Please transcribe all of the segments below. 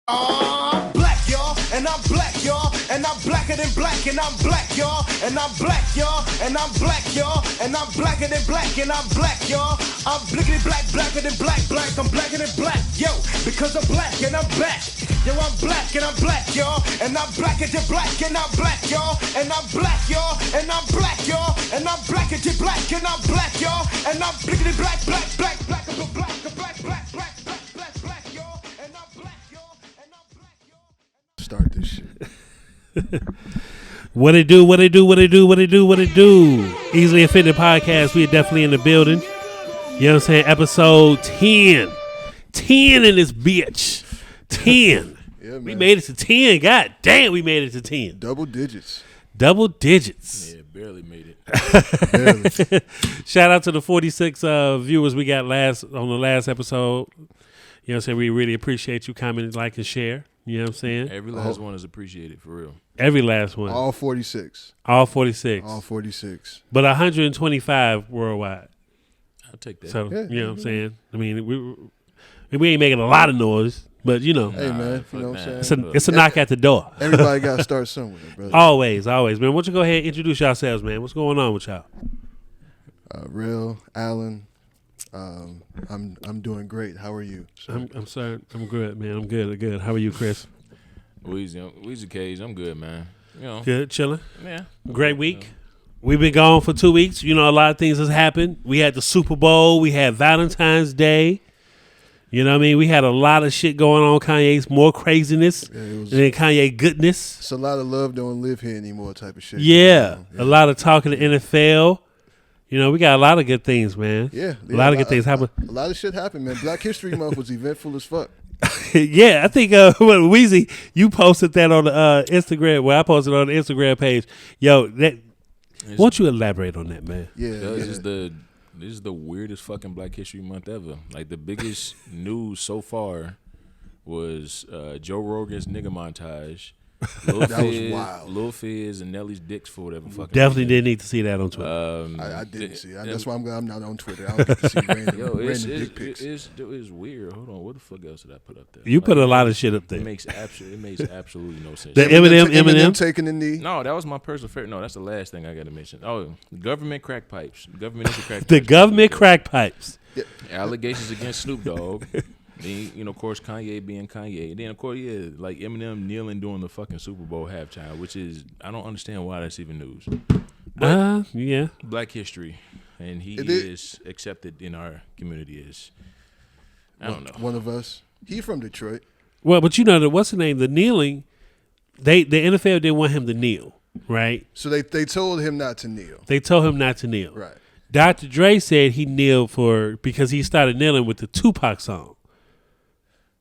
Black, y'all, and I'm black, y'all, and I'm blacker than black, and I'm black, y'all, and I'm black, y'all, and I'm black, y'all, and I'm blacker than black, and I'm black, y'all. I'm blickety black, blacker than black, I'm blacker than black, yo, because I'm black and I'm back. Yo, I'm black and I'm black, y'all, and I'm blacker than black, and I'm black, y'all, and I'm black, y'all, and I'm black, y'all, and I'm blacker than black, and I'm black, y'all, and I'm blickety black, black, black, black, black, black, black, black, black, black, black, y'all, and I'm black, y'all. Start this shit. What it do? Easily Offended Podcast. We are definitely in the building. You know what I'm saying? Episode 10. 10 in this bitch. 10. Yeah, man. We made it to 10. God damn, we made it to 10. Double digits. Yeah, barely made it. Barely. Shout out to the 46 viewers we got on the last episode. You know what I'm saying? We really appreciate you commenting, like, and share. You know what I'm saying? Every last one is appreciated, for real. Every last one. All 46. All 46. All 46. But 125 worldwide. I'll take that. So, Yeah, you know what I'm saying? I mean, we ain't making a lot of noise, but, you know. Hey, man, you know what I'm It's saying? a knock at the door. Everybody got to start somewhere, brother. Always, man. Why don't you go ahead and introduce yourselves, man? What's going on with y'all? Real, Alan. I'm doing great. How are you? I'm sorry. I'm good, man. I'm good. How are you, Chris? Weezy Cage, I'm good, man. You know. Good, chilling. Yeah. Great week. We've been gone for 2 weeks. You know, a lot of things has happened. We had the Super Bowl. We had Valentine's Day. You know what I mean? We had a lot of shit going on. Kanye's more craziness than Kanye goodness. It's a lot of love don't live here anymore type of shit. Yeah. A lot of talking to NFL. You know, we got a lot of good things, man. Yeah. A lot of good things happen. A lot of shit happened, man. Black History Month was eventful as fuck. Yeah, I think Weezy, you posted that on the Instagram. Well, I posted on the Instagram page. Yo, why don't you elaborate on that, man? Yeah. This is the weirdest fucking Black History Month ever. Like, the biggest news so far was Joe Rogan's nigga montage. That was wild. Lil Fizz and Nelly's dicks for whatever fucking Definitely reason. didn't need to see that on Twitter. I didn't see it. That's why I'm glad I'm not on Twitter. I don't get to see random dick pics. It's weird. Hold on, what the fuck else did I put up there? You put a lot of shit up there. It makes absolutely no sense. The Eminem taking the knee. No, that was my personal favorite. No, that's the last thing I got to mention. Oh, government crack pipes. Government is crack pipes. The government crack pipes. Allegations against Snoop Dogg. Then, you know, of course, Kanye being Kanye. And then, of course, yeah, like Eminem kneeling during the fucking Super Bowl halftime, which is, I don't understand why that's even news. But yeah. Black history, and he is accepted in our community as, I don't know. One of us. He from Detroit. Well, but you know, what's the name? The kneeling, the NFL didn't want him to kneel, right? So they told him not to kneel. They told him not to kneel. Right. Dr. Dre said he kneeled because he started kneeling with the Tupac song.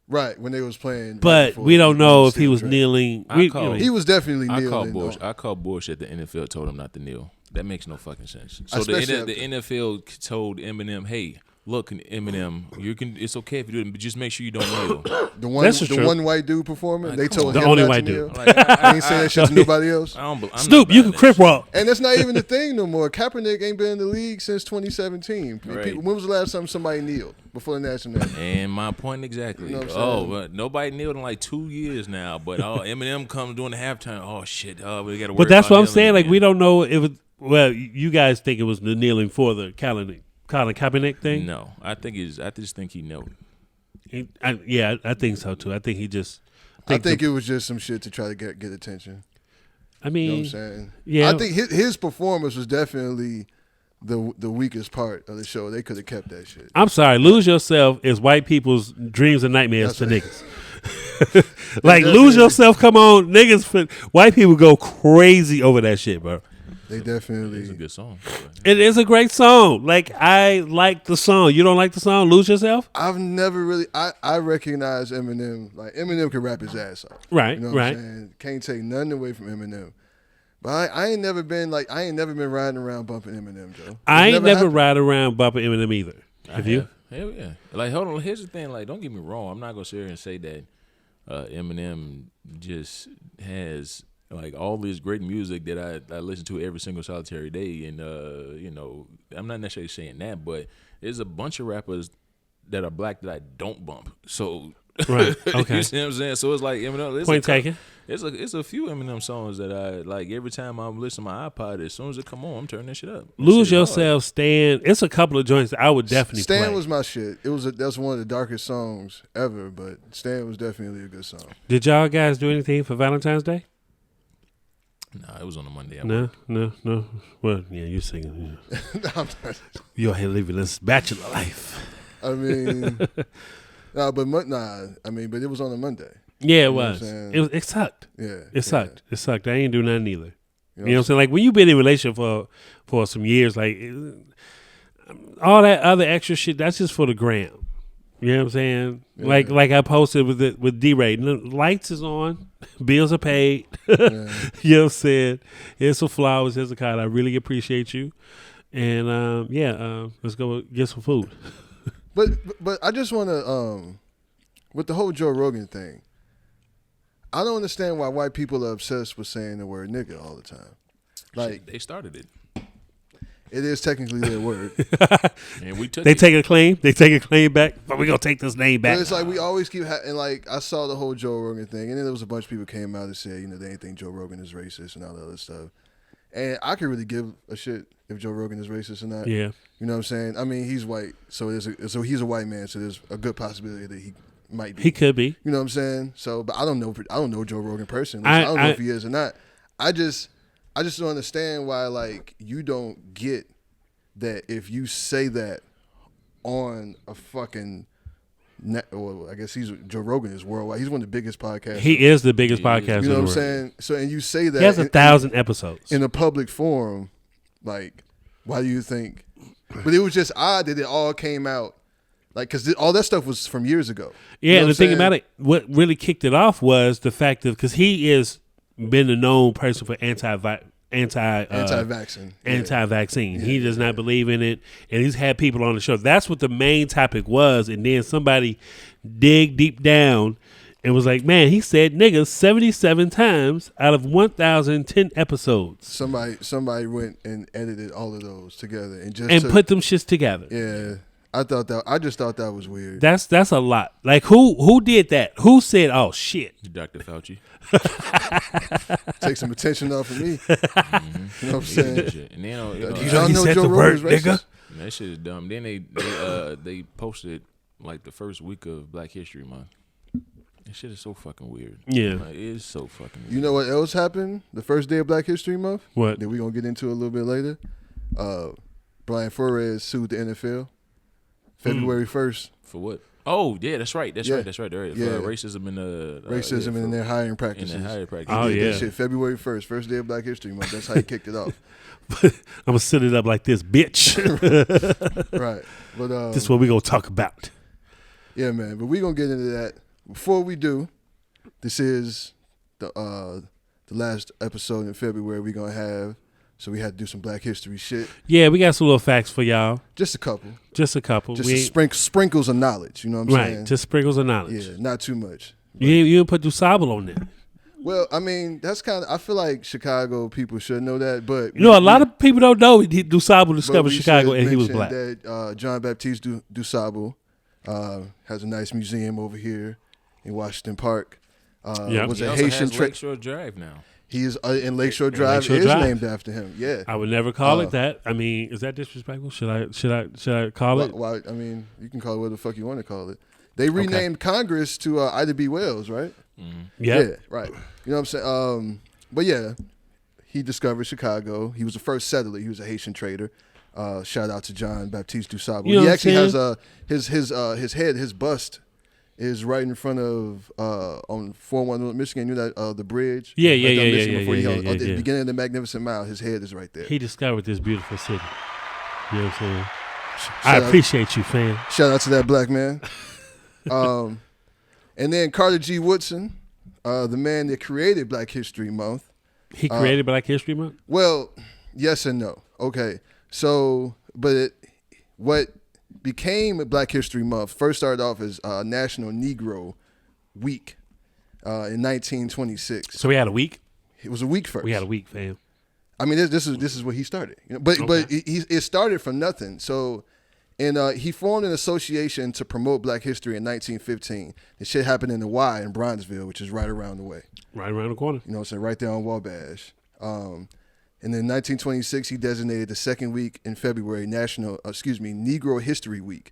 Right, when they was playing. But we don't know if he was kneeling. He was definitely kneeling. I call bullshit. The NFL told him not to kneel. That makes no fucking sense. So the NFL told Eminem, "Hey, look, Eminem, it's okay if you do it, but just make sure you don't kneel." The one white dude performing, they told him the only not white to dude. kneel. I ain't saying that shit to nobody else. Snoop, you can crip walk. And that's not even the thing no more. Kaepernick ain't been in the league since 2017. Right. When was the last time somebody kneeled before the national anthem? And my point exactly. You know what I'm saying? But nobody kneeled in like 2 years now. But Eminem comes during the halftime. Oh shit! We got to worry. But that's about what I'm saying. again. Like, we don't know if it. Well, you guys think it was the kneeling for the Colin Kaepernick thing? No, I just think he knelt. I think so too. I think he just. I think it was just some shit to try to get attention. I mean, you know what I'm saying? Yeah. I think his performance was definitely the weakest part of the show. They could have kept that shit. I'm sorry. Lose Yourself is white people's dreams and nightmares for niggas. Like, Lose Yourself, come on, niggas. White people go crazy over that shit, bro. They definitely. It's a good song. It is a great song. Like, I like the song. You don't like the song, Lose Yourself? I've never really. I recognize Eminem. Like, Eminem can rap his ass off. Right, You know what I'm saying? Can't take nothing away from Eminem. But I ain't never been riding around bumping Eminem, Joe. I ain't never ride around bumping Eminem either. Have you? Hell yeah. Like, hold on. Here's the thing. Like, don't get me wrong. I'm not gonna sit here and say that Eminem just has like all this great music that I listen to every single solitary day, and you know, I'm not necessarily saying that, but there's a bunch of rappers that are black that I don't bump. So Right. Okay. You see what I'm saying? So it's like Eminem. Point taken. It's a few Eminem songs that I like. Every time I'm listening to my iPod, as soon as it come on, I'm turning that shit up. Lose Yourself, Stan. It's a couple of joints that I would definitely play. Stan was my shit. That's one of the darkest songs ever, but Stan was definitely a good song. Did y'all guys do anything for Valentine's Day? Nah, it was on a Monday. No. Well, yeah, you're singing. You out here living this bachelor life. I mean, but it was on a Monday. Yeah, it was. It sucked. Yeah, it sucked. It sucked. I ain't do nothing either. You know what I'm saying? Like when you've been in a relationship for some years, like all that other extra shit, that's just for the gram. You know what I'm saying? Yeah. Like I posted with D-Ray. Lights is on, bills are paid. Yeah. You know what I'm saying? Here's some flowers, here's a card. I really appreciate you. And let's go get some food. But I just want to with the whole Joe Rogan thing, I don't understand why white people are obsessed with saying the word nigga all the time. Like they started it. It is technically their word. And we took They take a claim. They take a claim back. But we're going to take this name back. But it's like we always keep and like I saw the whole Joe Rogan thing, and then there was a bunch of people came out and said, they didn't think Joe Rogan is racist and all that other stuff. And I could really give a shit if Joe Rogan is racist or not. Yeah. You know what I'm saying? I mean, he's white, so he's a white man, so there's a good possibility that he might be. He could be. You know what I'm saying? So, but I don't know Joe Rogan personally. So I don't know if he is or not. I just don't understand why like you don't get that if you say that on a fucking well, I guess Joe Rogan is worldwide. He's one of the biggest podcasts. He is the biggest podcaster. You know what I'm saying? So, and you say that he has 1,000 episodes in a public forum. Like, why do you think? But it was just odd that it all came out, like, because all that stuff was from years ago. Yeah, and the thing about it, what really kicked it off was the fact that because he is been a known person for anti-vaccine. Yeah. He does not believe in it, and he's had people on the show. That's what the main topic was, and then somebody dig deep down and was like, "Man, he said niggas 77 times out of 1,010 episodes." Somebody went and edited all of those together and put them shits together. Yeah, I just thought that was weird. That's a lot. Like who did that? Who said, "Oh shit"? Dr. Fauci. Take some attention off of me. Mm-hmm. You know what I'm saying? And then you don't know Joe Rogan's racist. That shit is dumb. Then they posted like the first week of Black History Month. That shit is so fucking weird. Yeah, like, it is so fucking weird. You know what else happened the first day of Black History Month? What? That we gonna get into a little bit later. Brian Flores sued the NFL February 1st. For what? Oh yeah, that's right. That's right. Yeah. For racism in their hiring practices. Oh yeah. That shit February 1st, first day of Black History Month. That's how he kicked it off. I'm gonna set it up like this, bitch. Right. But this is what we gonna talk about. Yeah, man. But we gonna get into that. Before we do, this is the last episode in February we gonna have. So we had to do some Black History shit. Yeah, we got some little facts for y'all. Just a couple. Just sprinkles of knowledge. You know what I'm saying? Right. Just sprinkles of knowledge. Yeah, not too much. You didn't put Sable on there. Well, I mean, that's kind of. I feel like Chicago people should know that, but a lot of people don't know Sable discovered Chicago and he was black. That John Baptiste Sable has a nice museum over here in Washington Park. Was a Haitian Lakeshore Drive now. He is in Lakeshore Drive. Is named after him. Yeah, I would never call it that. I mean, is that disrespectful? Should I call it? Well, I mean, you can call it whatever the fuck you want to call it. They renamed Congress to Ida B. Wells, right? Mm-hmm. Yeah, right. You know what I'm saying? But yeah, he discovered Chicago. He was the first settler. He was a Haitian trader. Shout out to John Baptiste Sable. He actually has his bust is right in front of on 411 Michigan. You know that the bridge. Yeah. At the beginning of the Magnificent Mile, his head is right there. He discovered this beautiful city. You know what I'm saying? I appreciate you, fam. Shout out to that black man. And then Carter G. Woodson, the man that created Black History Month. He created Black History Month? Well, yes and no. Okay. So, what became Black History Month first started off as National Negro Week in 1926. So we had a week? It was a week first. We had a week, fam. I mean, this is what he started. But it started from nothing. So And he formed an association to promote Black history in 1915. The shit happened in the Y in Bronzeville, which is right around the way. Right around the corner. You know what I'm saying? Right there on Wabash. And then in 1926, he designated the second week in February Negro History Week.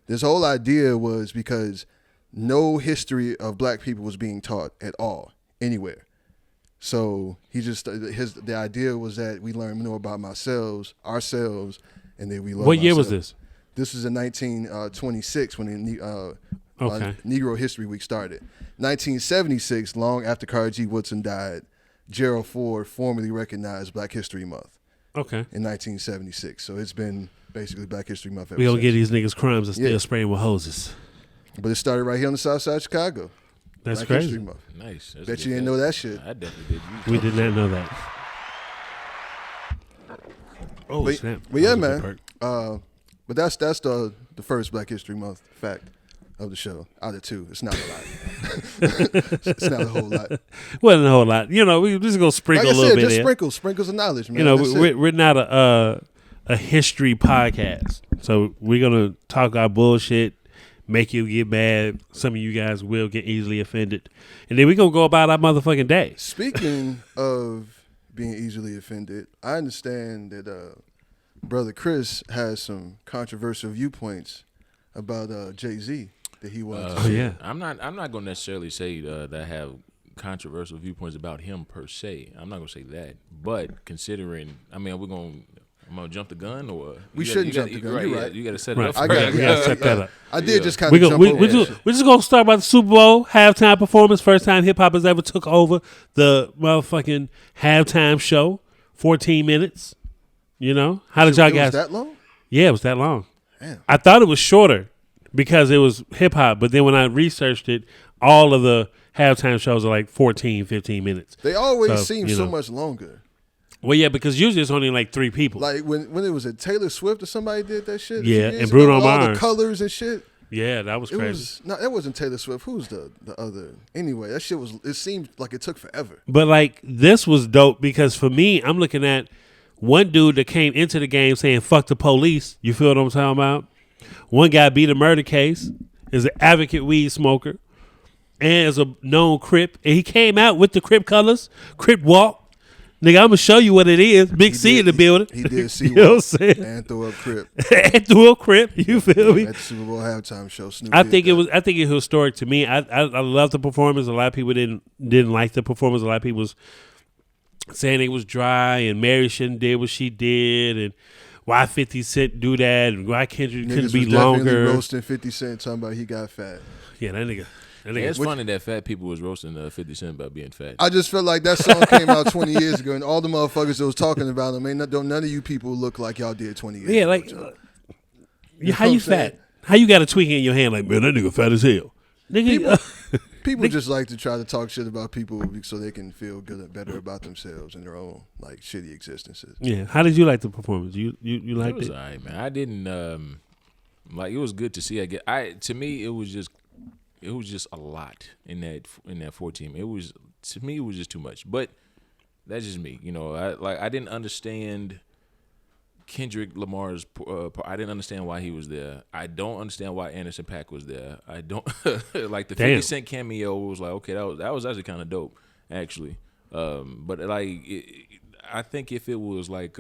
This whole idea was because no history of Black people was being taught at all, anywhere. So he just the idea was that we learn more about ourselves, and then we love What year ourselves. was this? This was in 1926 when the Okay. Negro History Week started. 1976, long after Carter G. Woodson died, Gerald Ford formally recognized Black History Month Okay. in 1976. So it's been basically Black History Month ever We don't since. get these niggas crumbs and still spraying with hoses. But it started right here on the south side of Chicago. That's Black crazy. History Month. Nice. That's Bet a you good didn't know fact. that shit. I definitely did. We did not know that. Oh, But, snap. but yeah, That was a good man. perk. But that's the first Black History Month fact of the show. Out of two, it's not a lot. It's not a whole lot. Wasn't a whole lot. You know, we just gonna sprinkle Like I a little said, bit just in. sprinkles of knowledge, man. You know, That's it. we're not a history podcast, so we're gonna talk our bullshit, make you get mad. Some of you guys will get easily offended, and then we're gonna go about our motherfucking day. Speaking of being easily offended, I understand that Brother Chris has some controversial viewpoints about Jay-Z that he wants to Oh, share. yeah. I'm not going to necessarily say that I have controversial viewpoints about him per se. I'm not going to say that. But considering, I mean, I'm going to jump the gun, or We shouldn't jump the gun. Right, You're right. You got to set Right. it up. I got We gotta set that up. I did just kind We're of jump over that shit. just gonna start by the Super Bowl halftime performance. First time hip hop has ever took over the motherfucking halftime show. 14 minutes. You know, how did y'all It was guys? that long? Yeah, it was that long. Damn. I thought it was shorter because it was hip hop, but then when I researched it, all of the halftime shows are like 14, 15 minutes. They always So, seem you so know. much longer. Well, yeah, because usually it's only like 3 people. Like when it was at Taylor Swift or somebody did that shit. a Yeah, few and years Bruno ago, all Mars. the colors and shit. Yeah, that was It crazy. was no, that wasn't Taylor Swift. Who's the other? Anyway, that shit was. It seemed like it took forever. But like this was dope because for me, I'm looking at one dude that came into the game saying "fuck the police." You feel what I'm talking about? One guy beat a murder case, is an advocate weed smoker, and is a known Crip. And he came out with the Crip colors, Crip walk. Nigga, I'm gonna show you what it is. Big C in the building. He did see You know what I'm saying? and throw up Crip And threw a Crip. You feel me? at the Super Bowl halftime show. Snoop I did think that. I think it was historic to me. I love the performance. A lot of people didn't like the performance. A lot of people was saying it was dry and Mary shouldn't did what she did and why 50 Cent do that and why Kendrick Niggas couldn't be was definitely longer. roasting 50 Cent, talking about he got fat. Yeah, that nigga. Yeah, it's funny that fat people was roasting 50 Cent about being fat. I just felt like that song came out 20 years ago, and all the motherfuckers that was talking about him, don't none of you people look like y'all did 20 years Yeah, ago. like Joe. how know you what I'm saying? fat? How you got a tweak in your hand like, man, that nigga fat as hell. Nigga, People just like to try to talk shit about people so they can feel good, better about themselves and their own like shitty existences. yeah. How did you like the performance? You It liked was it? alright, man. I didn't like. It was good to see. To me, it was just a lot in that 14. It was to me, it was just too much. But that's just me, you know. I didn't understand Kendrick Lamar's. I didn't understand why he was there. I don't understand why Anderson .Paak was there. I don't like the 50 Cent cameo was like, okay, that was actually kind of dope, actually. But like, I think if it was like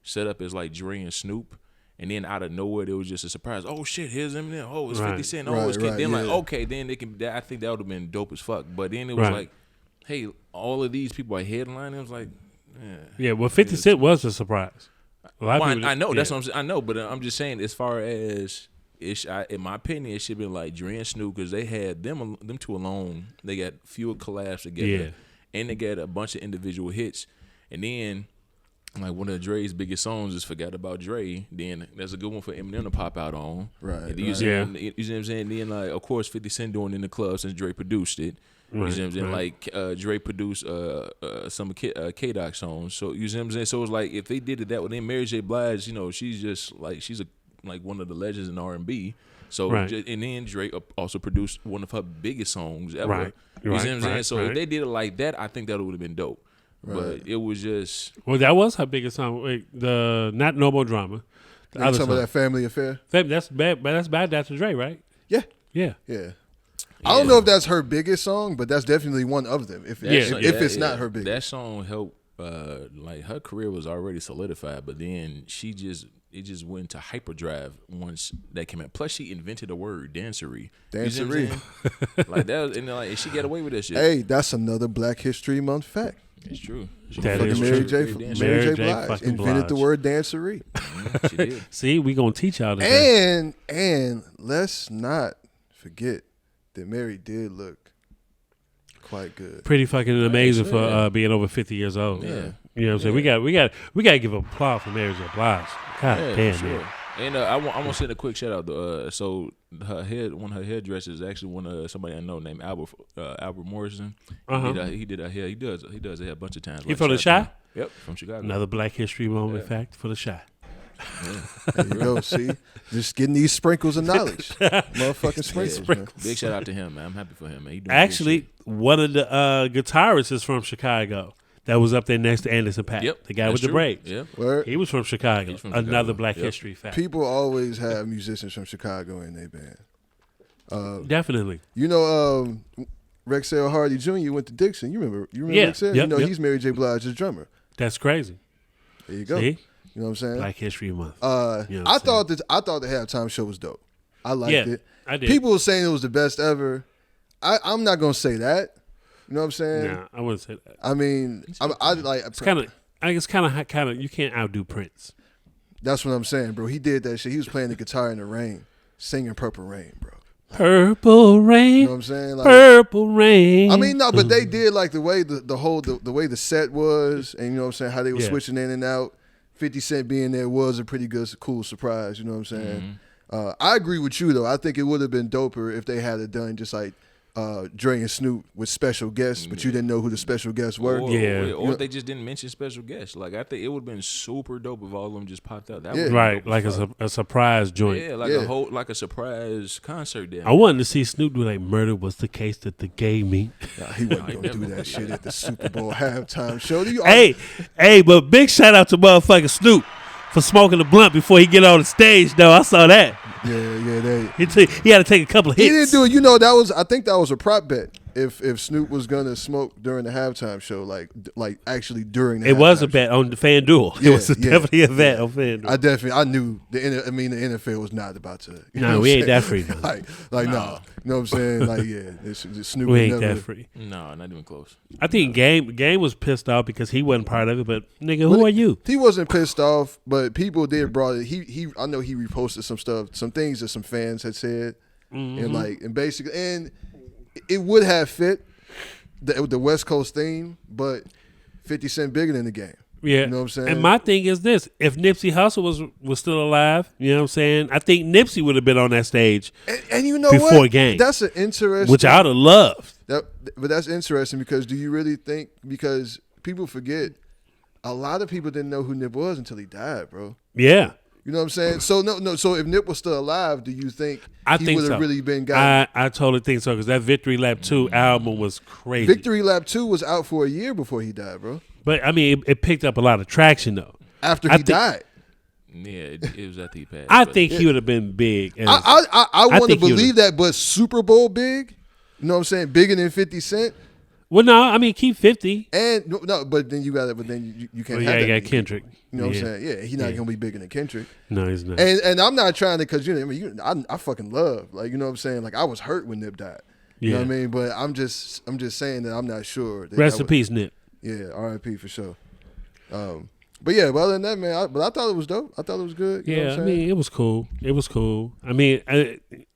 set up as like Dre and Snoop, and then out of nowhere there was just a surprise. Oh shit, here's Eminem. Oh, it's 50 Cent. Oh, it's Right, then like yeah. okay, then they can. I think that would have been dope as fuck. But then it was Right. like, hey, all of these people are headlining. It was like, Yeah, well, 50 Cent was a surprise. A lot of well, people I know yeah. that's what I'm saying. I know, but I'm just saying, as far as in my opinion, it should have been like Dre and Snoop because they had them two alone. They got fewer collabs together, Yeah. and they got a bunch of individual hits. And then, like one of Dre's biggest songs is "Forgot About Dre." Then that's a good one for Eminem to pop out on. Right, And you see what I'm saying? Then like of course 50 Cent doing it in the club since Dre produced it. You see what I'm saying? Right. Like Dre produced some K-Doc songs. So you see what I'm saying? So it's like if they did it that way, then Mary J. Blige, you know, she's just like like one of the legends in R&B. So Right. and then Dre also produced one of her biggest songs ever. Right. You see what I'm saying? Right. So if they did it like that, I think that would have been dope. But it was just Well, that was her biggest song. Wait, the not No More Drama. The other some of song. that Family Affair. That's bad. That's by Dr. Dre, right? Yeah. Yeah. Yeah. I don't know if that's her biggest song, but that's definitely one of them. If it's not her biggest. That song helped. Like her career was already solidified, but then it just went to hyperdrive once that came out. Plus, she invented a word, dancery. Dancery. Like that was, and like she got away with that shit. Hey, that's another Black History Month fact. It's true. That is Mary true. J. Blige invented the word dancery. She did. See, we gonna teach y'all today. And let's not forget that Mary did look quite good. Pretty fucking amazing for being over 50 years old. Yeah. You know what I'm saying? We got to give applause for Mary J. Blige. God damn, sure. man. And I want to send a quick shout out. So one of her hairdressers is actually somebody I know named Albert Morrison. He did her hair. He does it a bunch of times. He from the Chi? Yep, from Chicago. Another Black History moment fact for the Chi. Yeah. There you go. See, just getting these sprinkles of knowledge, motherfucking sprinkles. Big shout out to him, man. I'm happy for him, man. He doing Actually, one of the guitarists is from Chicago. That was up there next to Anderson .Paak. Yep, The guy with the braids. Yep. Word. He was from Chicago. Another Black Yep. History fact. People always have musicians from Chicago in their band. Definitely. You know, Rexell Hardy Jr. went to Dixon. You remember Yeah. Rexell? Yep, He's Mary J. Blige's drummer. That's crazy. There you go. See? You know what I'm saying? Black History Month. I thought the halftime show was dope. I liked it. I did. People were saying it was the best ever. I'm not gonna say that. You know what I'm saying? Nah, I wouldn't say that. I mean, I like. It's kind of. You can't outdo Prince. That's what I'm saying, bro. He did that shit. He was playing the guitar in the rain, singing "Purple Rain," bro. Purple rain. You know what I'm saying? Like, Purple rain. I mean, no, but they did like the way the way the set was, and you know what I'm saying, how they were switching in and out. 50 Cent being there was a pretty good, cool surprise. You know what I'm saying? I agree with you though. I think it would have been doper if they had it done just like Dre and Snoop with special guests, but you didn't know who the special guests were. Or Yeah. if they just didn't mention special guests. Like I think it would have been super dope if all of them just popped out. That Yeah. would've been Right, dope like as fuck. a surprise joint. Yeah, like a surprise concert there. I wanted to see Snoop do like "Murder Was the Case That They Gave Me." Nah, he wasn't gonna do that shit at the Super Bowl halftime show. Hey, but big shout out to motherfucking Snoop for smoking the blunt before he get on the stage. Though I saw that he had to take a couple of hits. He didn't do it. You know, I think that was a prop bet. If Snoop was gonna smoke during the halftime show, like actually during the It was a halftime bet on the FanDuel. It was definitely a bet on FanDuel. I knew the NFL was not about to. No, we ain't that free. like no. You know what I'm saying? Like it's Snoop. We ain't that free. No, not even close. I think Game was pissed off because he wasn't part of it. But nigga, who are you? He wasn't pissed off, but people did brought it. He I know he reposted some stuff, some things that some fans had said, and basically it would have fit the West Coast theme, but 50 Cent bigger than the game. Yeah. You know what I'm saying? And my thing is this: if Nipsey Hussle was still alive, you know what I'm saying? I think Nipsey would have been on that stage and you know before what? Game. That's an interesting. Which I would have loved. But that's interesting because do you really think? Because people forget, a lot of people didn't know who Nip was until he died, bro. Yeah. You know what I'm saying? So no. So if Nip was still alive, do you think he would have really been? I totally think so because that Victory Lap 2 album was crazy. Victory Lap 2 was out for a year before he died, bro. But I mean, it picked up a lot of traction though. After he died. Yeah, it was after he passed. I think he would have been big. I want to believe that, but Super Bowl big. You know what I'm saying? Bigger than 50 Cent. Well, no, I mean keep 50. And no, but then you got it. But then you can't. Have you that got Kendrick. You know what I'm saying? Yeah, he's not gonna be bigger than Kendrick. No, he's not. And I'm not trying to, because I fucking love, like, you know what I'm saying? Like, I was hurt when Nip died. You know what I mean? But I'm just saying that I'm not sure. Rest in peace, Nip. Yeah, R.I.P. for sure. But yeah, but other than that, man, I thought it was dope. I thought it was good. You know what I'm saying? I mean, it was cool. It was cool. I mean,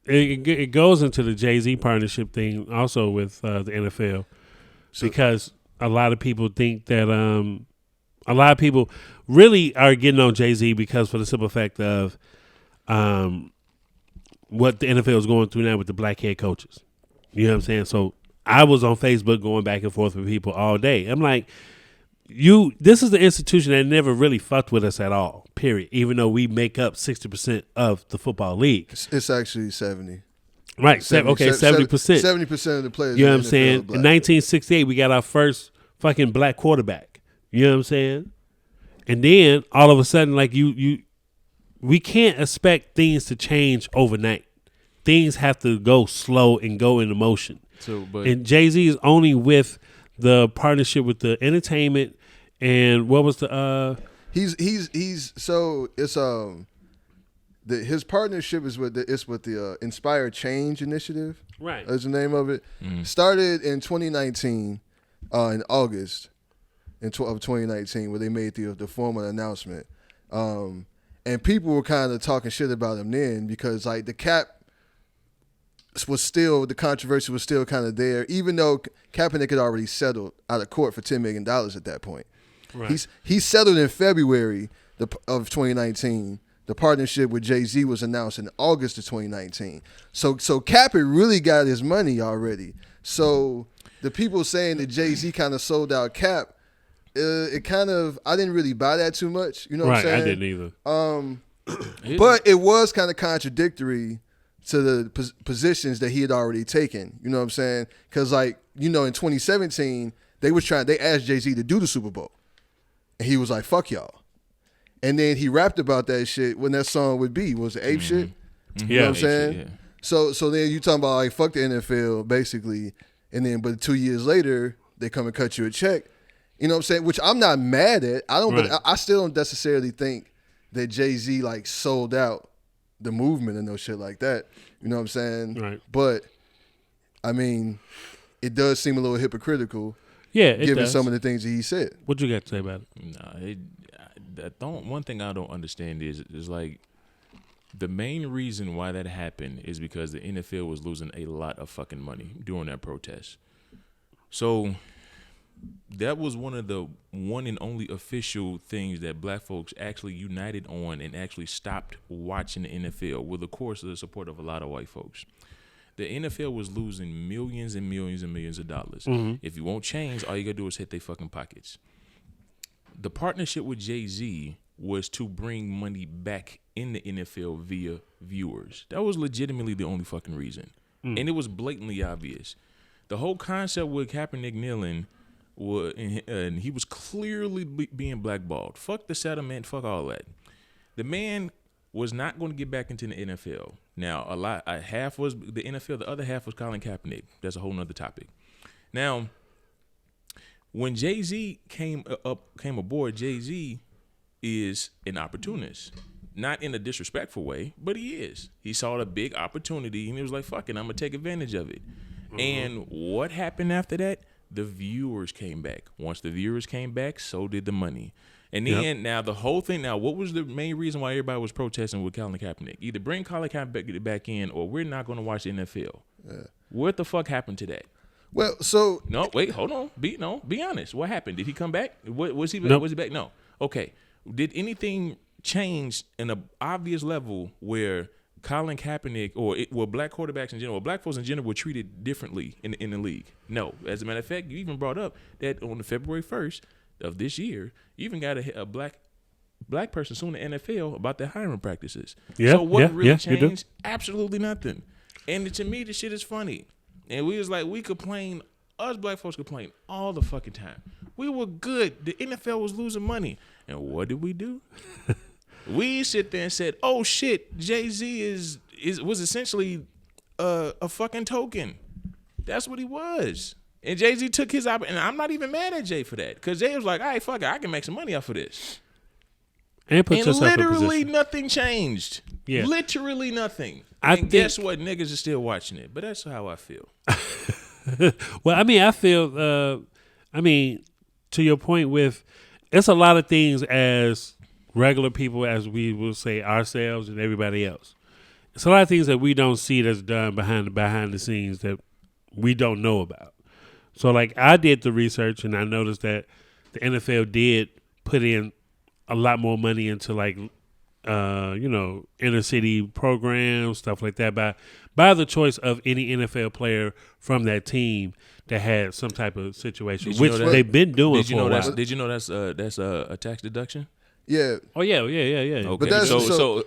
it goes into the Jay-Z partnership thing also with the NFL, because a lot of people think that a lot of people really are getting on Jay-Z because for the simple fact of what the NFL is going through now with the black head coaches. You know what I'm saying? So I was on Facebook going back and forth with people all day. I'm like, this is the institution that never really fucked with us at all, period, even though we make up 60% of the football league. It's actually 70. Right. 70%. 70% of the players. You know what I'm saying? In 1968, we got our first fucking black quarterback. You know what I'm saying? And then all of a sudden, like we we can't expect things to change overnight. Things have to go slow and go into motion. And Jay-Z is only with the partnership with the entertainment and what was the he's so it's his partnership is with the Inspire Change Initiative. Right. That's the name of it. Started in 2019 in August of 2019 where they made the formal announcement. And people were kind of talking shit about him then because like the cap was still, the controversy was still kind of there, even though Kaepernick had already settled out of court for $10 million at that point. Right. He settled in February of 2019. The partnership with Jay-Z was announced in August of 2019. So Cap had really got his money already. So the people saying that Jay-Z kind of sold out Cap, it kind of, I didn't really buy that too much. You know what I'm saying? I didn't either. But it was kind of contradictory to the positions that he had already taken. You know what I'm saying? Because like, you know, in 2017, they asked Jay-Z to do the Super Bowl. And he was like, fuck y'all. And then he rapped about that shit when that song would be. Was it Ape Shit? You know what I'm saying? Shit, yeah. So then you talking about like fuck the NFL basically, and then but 2 years later they come and cut you a check. You know what I'm saying? Which I'm not mad at. But I still don't necessarily think that Jay-Z like sold out the movement and no shit like that. You know what I'm saying? Right. But I mean, it does seem a little hypocritical. Yeah, it given does. some of the things that he said. What you got to say about Nah, it? one thing I don't understand is like the main reason why that happened is because the NFL was losing a lot of fucking money during that protest. So that was one and only official things that black folks actually united on and actually stopped watching the NFL with, of course, the support of a lot of white folks. The NFL was losing millions and millions and millions of dollars. Mm-hmm. If you won't change, all you gotta do is hit their fucking pockets. The partnership with Jay-Z was to bring money back in the NFL via viewers. That was legitimately the only fucking reason. And it was blatantly obvious. The whole concept with Kaepernick kneeling, and he was clearly being blackballed. Fuck the settlement, fuck all that. The man was not going to get back into the NFL. Now, half was the NFL, the other half was Colin Kaepernick. That's a whole nother topic. Now, when Jay-Z came aboard, Jay-Z is an opportunist. Not in a disrespectful way, but he is. He saw a big opportunity, and he was like, fuck it, I'm going to take advantage of it. Mm-hmm. And what happened after that? The viewers came back. Once the viewers came back, so did the money. And then, now the whole thing, what was the main reason why everybody was protesting with Colin Kaepernick? Either bring Colin Kaepernick back in, or we're not going to watch the NFL. Yeah. What the fuck happened to that? Well, so no, wait, hold on. Be honest. What happened? Did he come back? Was he nope. Was he back? No. Okay. Did anything change in an obvious level where Colin Kaepernick or black quarterbacks in general, black folks in general were treated differently in the league? No. As a matter of fact, you even brought up that on the February 1st of this year, you even got a black person suing the NFL about their hiring practices. Yeah, so what really changed? Absolutely nothing. And to me, this shit is funny. And we was like, us black folks complain all the fucking time. We were good. The NFL was losing money. And what did we do? We sit there and said, oh shit, Jay-Z was essentially a fucking token. That's what he was. And Jay-Z took his and I'm not even mad at Jay for that. Because Jay was like, all right, fuck it, I can make some money off of this. And literally nothing changed. Yeah. Literally nothing. And guess what? Niggas are still watching it. But that's how I feel. Well, I mean, I feel, to your point with, it's a lot of things as regular people, as we will say ourselves and everybody else. It's a lot of things that we don't see that's done behind the scenes that we don't know about. So, like, I did the research and I noticed that the NFL did put in a lot more money into, like, inner city programs, stuff like that, by the choice of any NFL player from that team that had some type of situation, which they've been doing for a while. Did you know that's a tax deduction? Yeah. Oh yeah. Okay. But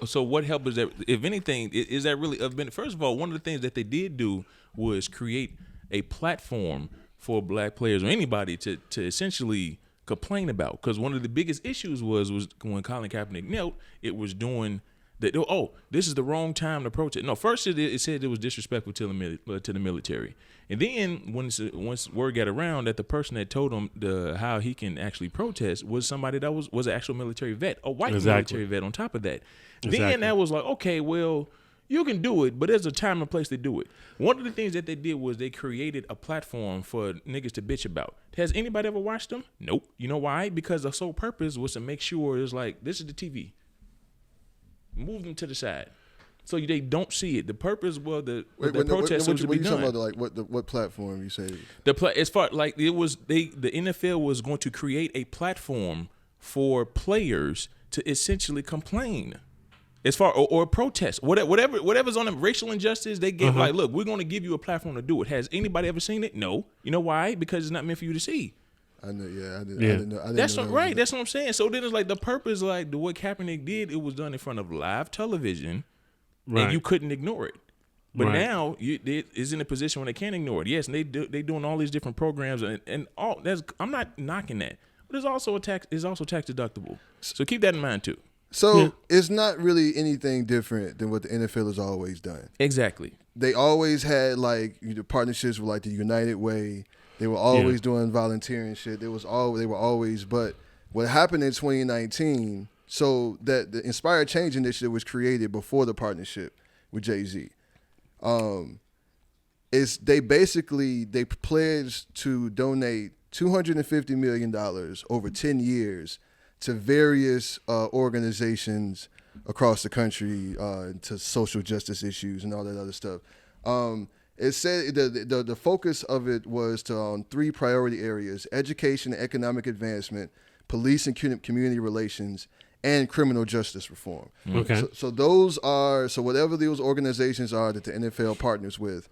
so what help is that? If anything, is that really a benefit? First of all, one of the things that they did do was create a platform for black players or anybody to essentially complain about, because one of the biggest issues was when Colin Kaepernick knelt, it was during That this is the wrong time to protest. No, first it said it was disrespectful to the military, and then once word got around that the person that told him how he can actually protest was somebody that was an actual military vet, a white military vet. On top of that, then that was like, okay, well, you can do it, but there's a time and place to do it. One of the things that they did was they created a platform for niggas to bitch about. Has anybody ever watched them? Nope. You know why? Because the sole purpose was to make sure it's like, this is the TV. Move them to the side, so they don't see it. The purpose was the protest was to be done. Talking about, like, what platform you say? As far like it was, the NFL was going to create a platform for players to essentially complain, as far or protest, whatever's on them, racial injustice. They get like, look, we're going to give you a platform to do it. Has anybody ever seen it? No. You know why? Because it's not meant for you to see. I know, I didn't know. That's right. That's what I'm saying. So then it's like the purpose, like what Kaepernick did, it was done in front of live television, and you couldn't ignore it. But now it is in a position when they can't ignore it. Yes, and they doing all these different programs and all. I'm not knocking that, but it's also tax deductible. So keep that in mind too. So it's not really anything different than what the NFL has always done. Exactly. They always had like partnerships with like the United Way. They were always doing volunteering shit. They were always, but what happened in 2019, so that the Inspired Change Initiative was created before the partnership with Jay-Z. They pledged to donate $250 million over 10 years to various organizations across the country, to social justice issues and all that other stuff. It said the focus of it was on 3 priority areas: education and economic advancement, police and community relations, and criminal justice reform. Okay. So whatever those organizations are that the NFL partners with,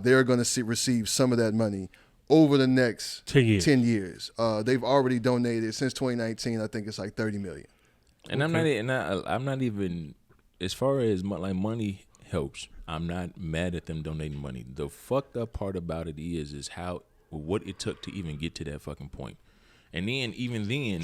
they're going to receive some of that money over the next 10 years. They've already donated since 2019. I think it's like $30 million. And I'm not even, as far as like money helps, I'm not mad at them donating money. The fucked up part about it is what it took to even get to that fucking point. And then even then,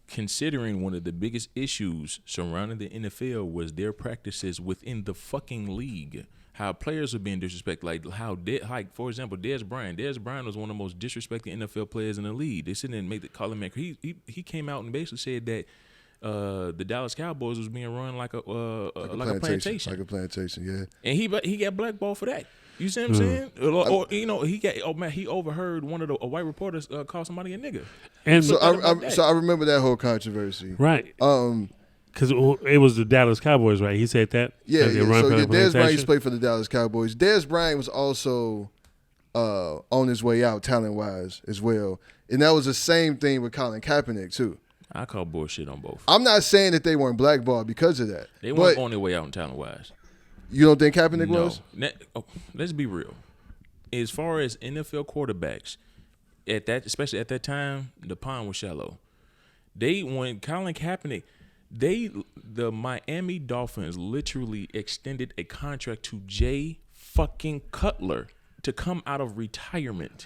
considering one of the biggest issues surrounding the NFL was their practices within the fucking league. How players were being disrespected, like for example, Dez Bryant. Dez Bryant was one of the most disrespected NFL players in the league. They sit and call him. He came out and basically said that the Dallas Cowboys was being run like a plantation. Like a plantation, yeah. And he got blackballed for that. You see what I'm saying? Or he overheard a white reporter call somebody a nigga. And so I remember that whole controversy. Right. Because it was the Dallas Cowboys, right? He said that. Yeah. So Dez Bryant used to play for the Dallas Cowboys. Dez Bryant was also on his way out talent wise as well, and that was the same thing with Colin Kaepernick too. I call bullshit on both. I'm not saying that they weren't blackballed because of that. They weren't on their way out in talent wise. You don't think Kaepernick was? Let's be real. As far as NFL quarterbacks, especially at that time, the pond was shallow. When Colin Kaepernick, the Miami Dolphins literally extended a contract to Jay fucking Cutler to come out of retirement.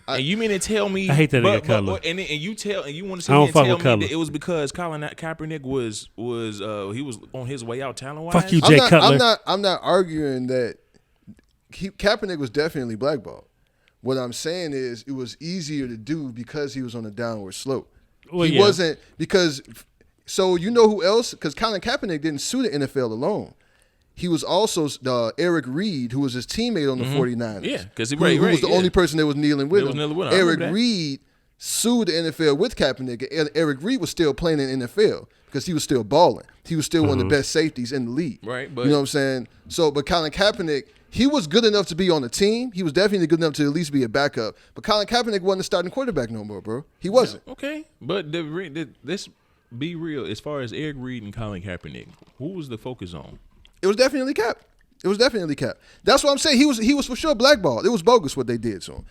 And you mean to tell me? I hate that nigga Cutler. And you want to tell me that it was because Colin Kaepernick was he was on his way out talent wise? Fuck you, Jay Cutler. I'm not arguing that Kaepernick was definitely blackballed. What I'm saying is it was easier to do because he was on a downward slope. Well, he wasn't because. So you know who else? Because Colin Kaepernick didn't sue the NFL alone. He was also Eric Reed, who was his teammate on the 49ers. Yeah, because who was the only person that was kneeling with him. Eric Reed sued the NFL with Kaepernick, and Eric Reed was still playing in the NFL because he was still balling. He was still one of the best safeties in the league. Right, but you know what I'm saying? So, but Colin Kaepernick, he was good enough to be on the team. He was definitely good enough to at least be a backup. But Colin Kaepernick wasn't a starting quarterback no more, bro. He wasn't. Okay, but let's be real. As far as Eric Reed and Colin Kaepernick, who was the focus on? It was definitely Cap. That's what I'm saying. He was for sure blackballed. It was bogus what they did to him.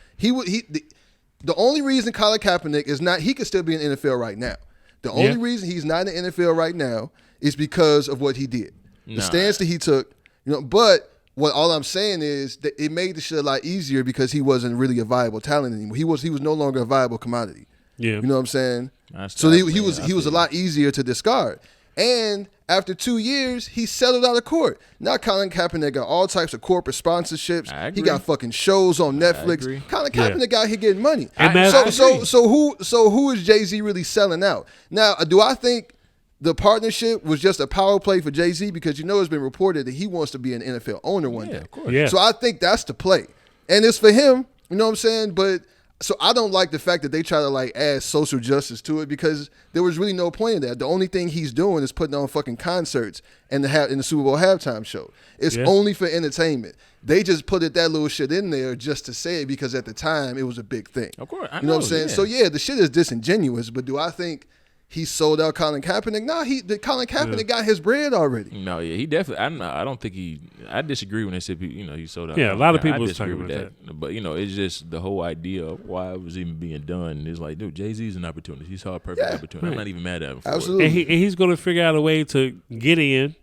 The only reason Colin Kaepernick is not, he could still be in the NFL right now. The only reason he's not in the NFL right now is because of what he did. The stance that he took, but all I'm saying is that it made the shit a lot easier because he wasn't really a viable talent anymore. He was no longer a viable commodity. Yeah. You know what I'm saying? So he was a lot easier to discard. And after 2 years, he settled out of court. Now Colin Kaepernick got all types of corporate sponsorships. He got fucking shows on Netflix. Colin Kaepernick out here getting money. So who is Jay-Z really selling out? Now, do I think the partnership was just a power play for Jay-Z? Because it's been reported that he wants to be an NFL owner one day. Of course. Yeah. So I think that's the play. And it's for him, you know what I'm saying? But so I don't like the fact that they try to like add social justice to it, because there was really no point in that. The only thing he's doing is putting on fucking concerts and in the Super Bowl halftime show. It's only for entertainment. They just put that little shit in there just to say it, because at the time it was a big thing. Of course. You know what I'm saying? So the shit is disingenuous, but do I think he sold out Colin Kaepernick? Nah, Colin Kaepernick got his bread already. No, he definitely. I don't think he. I disagree when they said he sold out. Yeah, a lot of people I disagree with that. But it's just the whole idea of why it was even being done. It's like, dude, Jay-Z's an opportunity. He saw a perfect opportunity. Right. I'm not even mad at him. For Absolutely. And he's going to figure out a way to get in,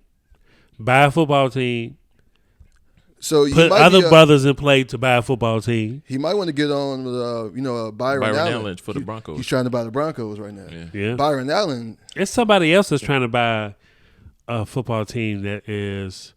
buy a football team, So put other brothers in play to buy a football team. He might want to get on with Byron Allen for the Broncos. He's trying to buy the Broncos right now. Yeah. Byron Allen. It's somebody else that's trying to buy a football team that is.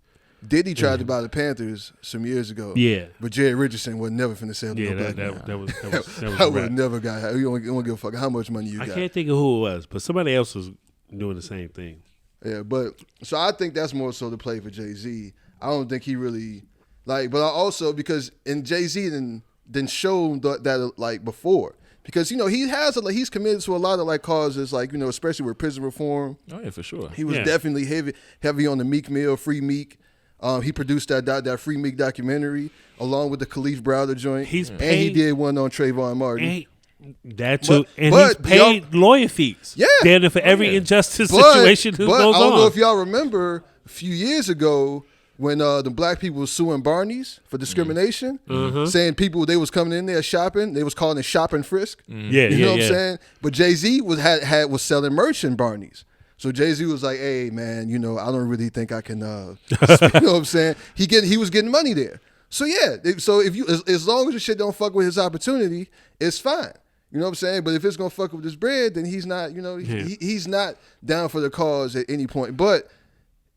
Diddy tried to buy the Panthers some years ago. Yeah. But Jared Richardson was never finna sell to Yeah, no black that man. was I right. would never got. You don't give a fuck how much money you I got. can't think of who it was, but somebody else was doing the same thing. Yeah, but so I think that's more so the play for Jay-Z. I don't think he really but I also, because in Jay-Z didn't show that like before. Because he's committed to a lot of causes, especially with prison reform. Oh yeah, for sure. He was definitely heavy on the Meek Mill, Free Meek. He produced that Free Meek documentary along with the Khalif Browder joint. And he did one on Trayvon Martin. That too. He's paid lawyer fees. Yeah. Damn, for every injustice situation that goes on. I don't know if y'all remember a few years ago when the black people was suing Barney's for discrimination, saying they was coming in there shopping. They was calling it shop and frisk. Yeah, you know what I'm saying? But Jay-Z was selling merch in Barney's. So Jay-Z was like, hey, man, I don't really think I can, you know what I'm saying? He was getting money there. So, so if as long as the shit don't fuck with his opportunity, it's fine. You know what I'm saying? But if it's going to fuck with his bread, then he's not, he's not down for the cause at any point. But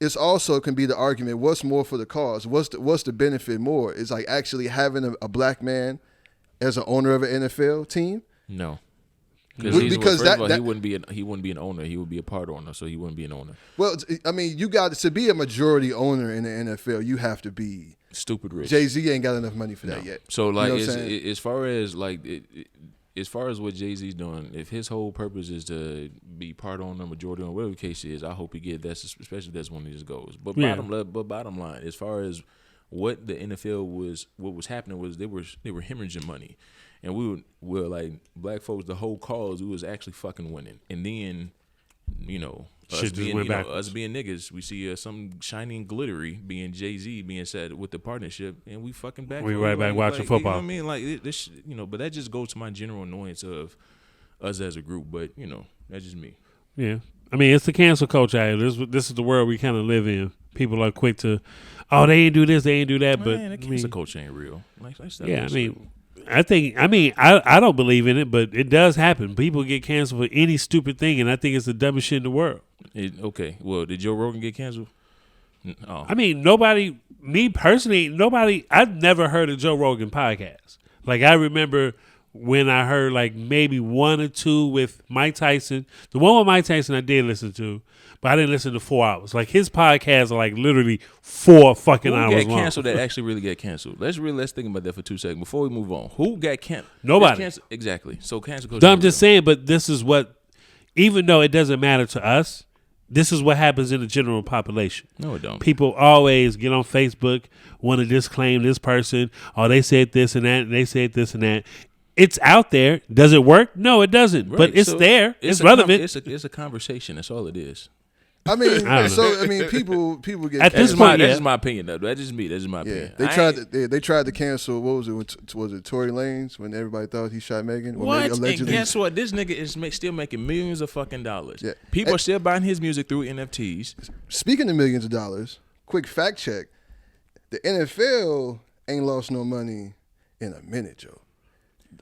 it's also can be the argument, what's more for the cause? What's the benefit more? Is actually having a black man as an owner of an NFL team? No. Because he wouldn't be an owner. He would be a part owner, so he wouldn't be an owner. Well, I mean, you got to be a majority owner in the NFL. You have to be stupid rich. Jay-Z ain't got enough money for that yet. So as far as as far as what Jay-Z's doing, if his whole purpose is to be part owner, majority owner, whatever the case is, I hope he get that. Especially if that's one of his goals. But bottom line, as far as what the NFL what was happening was they were hemorrhaging money. And we were like black folks, the whole cause, we was actually fucking winning. And then, us being niggas, we see something shiny and glittery being Jay-Z being said with the partnership, and we fucking back. We right back watching football. You know what I mean? Like this, but that just goes to my general annoyance of us as a group. But that's just me. Yeah, I mean it's the cancel culture. This is the world we kind of live in. People are quick to, they ain't do this, they ain't do that. Man, but the cancel culture ain't real. I don't believe in it, but it does happen. People get canceled for any stupid thing, and I think it's the dumbest shit in the world. Okay, well, did Joe Rogan get canceled? Oh. I mean, me personally, I've never heard a Joe Rogan podcast. I remember when I heard maybe one or two with Mike Tyson. The one with Mike Tyson I did listen to, but I didn't listen to 4 hours. His podcasts are literally 4 fucking hours long. Who got canceled that actually really got canceled? Let's think about that for 2 seconds before we move on. Who got canceled? Nobody. Exactly. So cancel culture. I'm just saying, but this is what, even though it doesn't matter to us, this is what happens in the general population. No, it don't. People always get on Facebook, want to disclaim this person. They said this and that, and they said this and that. It's out there. Does it work? No, it doesn't. Right. But it's there. It's relevant. It's a conversation. That's all it is. I mean, people get at this point. That's my opinion, though. That's just me. That's just my opinion. They tried to cancel. What was it? Was it Tory Lanez when everybody thought he shot Megan? What? And guess what? This nigga is still making millions of fucking dollars. Yeah. People are still buying his music through NFTs. Speaking of millions of dollars, quick fact check: the NFL ain't lost no money in a minute, Joe.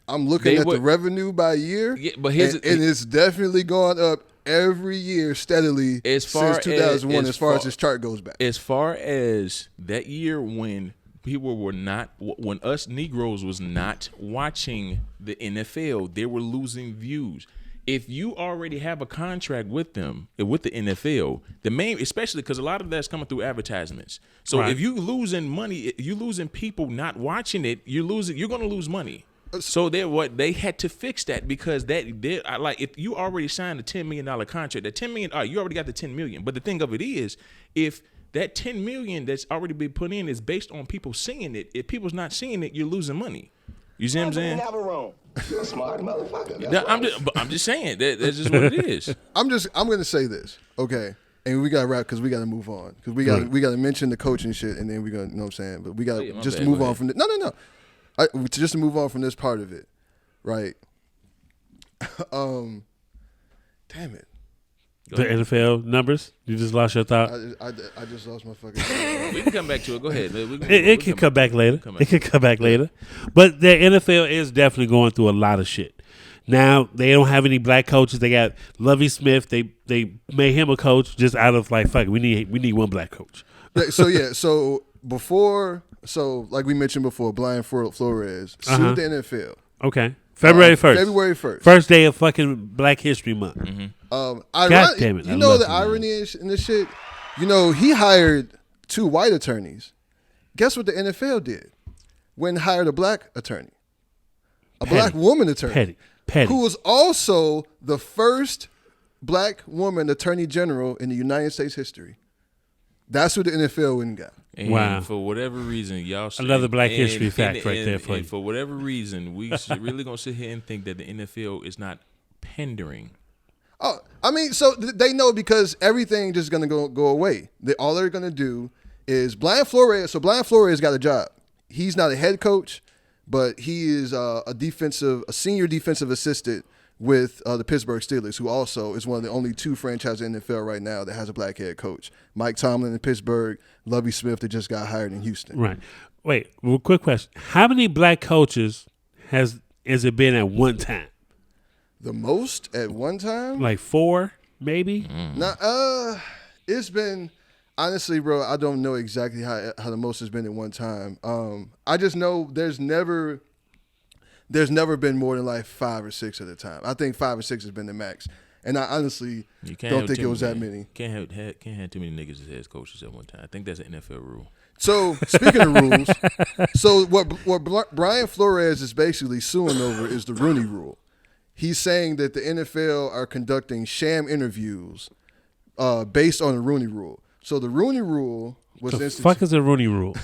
I'm looking at the revenue by year, but and it's definitely gone up every year steadily since 2001 as far as this chart goes back. As far as that year when people were not, when us Negroes was not watching the NFL, they were losing views. If you already have a contract with them, with the NFL, the main, especially because a lot of that's coming through advertisements. So if you losing money, you losing people not watching it, you're going to lose money. So they had to fix that because if you already signed a $10 million contract, that $10 million, you already got the $10 million. But the thing of it is, if that $10 million that's already been put in is based on people seeing it, if people's not seeing it, you're losing money. You see what I'm saying? Never wrong. You're a smart motherfucker. I'm just saying that's just what it is. I'm going to say this, okay? And we got to wrap because we got to move on because we got to mention the coaching shit and then we got to, you know what I'm saying? But we got to just move on from this. No. Just to move on from this part of it, right? Damn it. The NFL numbers? You just lost your thought? I just lost my fucking thought. We can come back to it. Go ahead. It can come back later. It can come back later. But the NFL is definitely going through a lot of shit. Now, they don't have any black coaches. They got Lovie Smith. They made him a coach just out of like, fuck it, we need one black coach. So like we mentioned before, Brian Flores sued the NFL. Okay. February 1st. February 1st. First day of fucking Black History Month. Mm-hmm. God damn it. You know the irony in this shit? You know, he hired 2 white attorneys. Guess what the NFL did? Went and hired a black attorney. Black woman attorney. Petty. Who was also the first black woman attorney general in the United States history. That's what the NFL went and got. And for whatever reason, y'all another Black History fact right there for you. For whatever reason, we really gonna sit here and think that the NFL is not pandering. Oh, I mean, so they know because everything just gonna go away. All they're gonna do is Brian Flores. So Brian Flores got a job. He's not a head coach, but he is a senior defensive assistant with the Pittsburgh Steelers, who also is one of the only 2 franchises in the NFL right now that has a black head coach. Mike Tomlin in Pittsburgh, Lovie Smith that just got hired in Houston. Right. Wait, quick question. How many black coaches has it been at one time? The most at one time? Like 4, maybe? It's been, honestly, bro, I don't know exactly how the most has been at one time. I just know there's never been more than like 5 or 6 at a time. I think 5 or 6 has been the max. And I honestly don't think it was that many. Can't have too many niggas as head coaches at one time. I think that's an NFL rule. So speaking of rules, so what Brian Flores is basically suing over is the Rooney Rule. He's saying that the NFL are conducting sham interviews based on the Rooney Rule. So the Rooney Rule was the fuck is the Rooney Rule?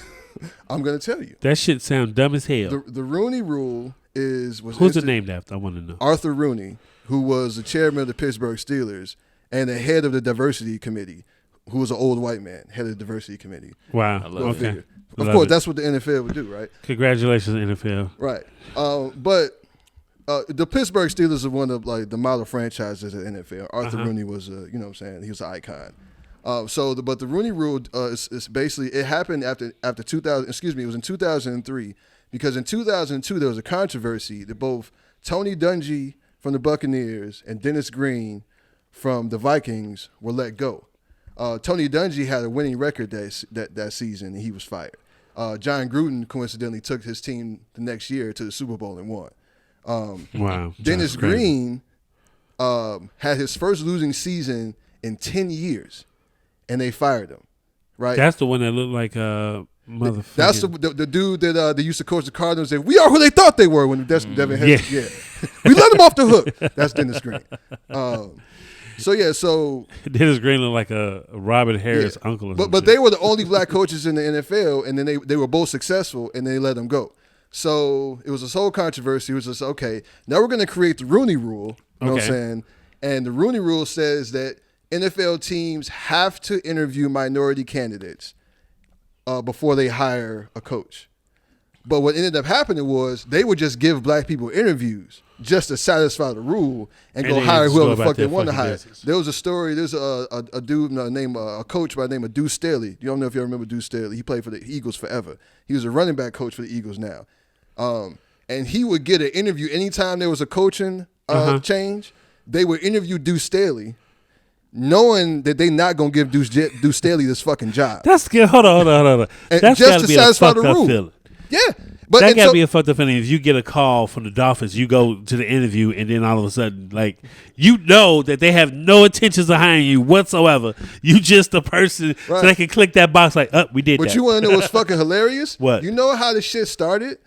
I'm going to tell you. That shit sound dumb as hell. The Rooney Rule who's it named after? I want to know. Arthur Rooney, who was the chairman of the Pittsburgh Steelers and the head of the diversity committee, who was an old white man, head of the diversity committee. Wow. I love okay. Of course, that's what the NFL would do, right? Congratulations, NFL. Right. But the Pittsburgh Steelers are one of like the model franchises of the NFL. Arthur Rooney was, you know what I'm saying, he was an icon. But the Rooney Rule is basically, it happened after 2000. Excuse me, it was in 2003 because in 2002 there was a controversy that both Tony Dungy from the Buccaneers and Dennis Green from the Vikings were let go. Tony Dungy had a winning record that season and he was fired. John Gruden coincidentally took his team the next year to the Super Bowl and won. Wow. Dennis Green had his first losing season in 10 years. And they fired him, right? That's the one that looked like a motherfucker. That's the dude that they used to coach the Cardinals. Said, "We are who they thought they were." When Devin Harris, we let them off the hook. That's Dennis Green. So Dennis Green looked like a Robert Harris uncle. But they were the only black coaches in the NFL, and then they were both successful, and they let them go. So it was this whole controversy. It was just okay. Now we're going to create the Rooney Rule. You know what I'm saying? And the Rooney Rule says that NFL teams have to interview minority candidates before they hire a coach. But what ended up happening was they would just give black people interviews just to satisfy the rule and go hire whoever the fuck they want to hire. Business. There was a story. There's a dude named a coach by the name of Deuce Staley. You don't know if you remember Deuce Staley. He played for the Eagles forever. He was a running back coach for the Eagles now. And he would get an interview anytime there was a coaching change. They would interview Deuce Staley knowing that they not gonna give Deuce Staley this fucking job. That's good. Hold on. And That's just gotta to be satisfy a the fucked up rule. feeling. Yeah, but That gotta be a fucked up feeling. If you get a call from the Dolphins, you go to the interview, and then all of a sudden, like, you know that they have no intentions of hiring you whatsoever. You just a person, so they can click that box like, we did that. But you want to know what's fucking hilarious? What? You know how the shit started?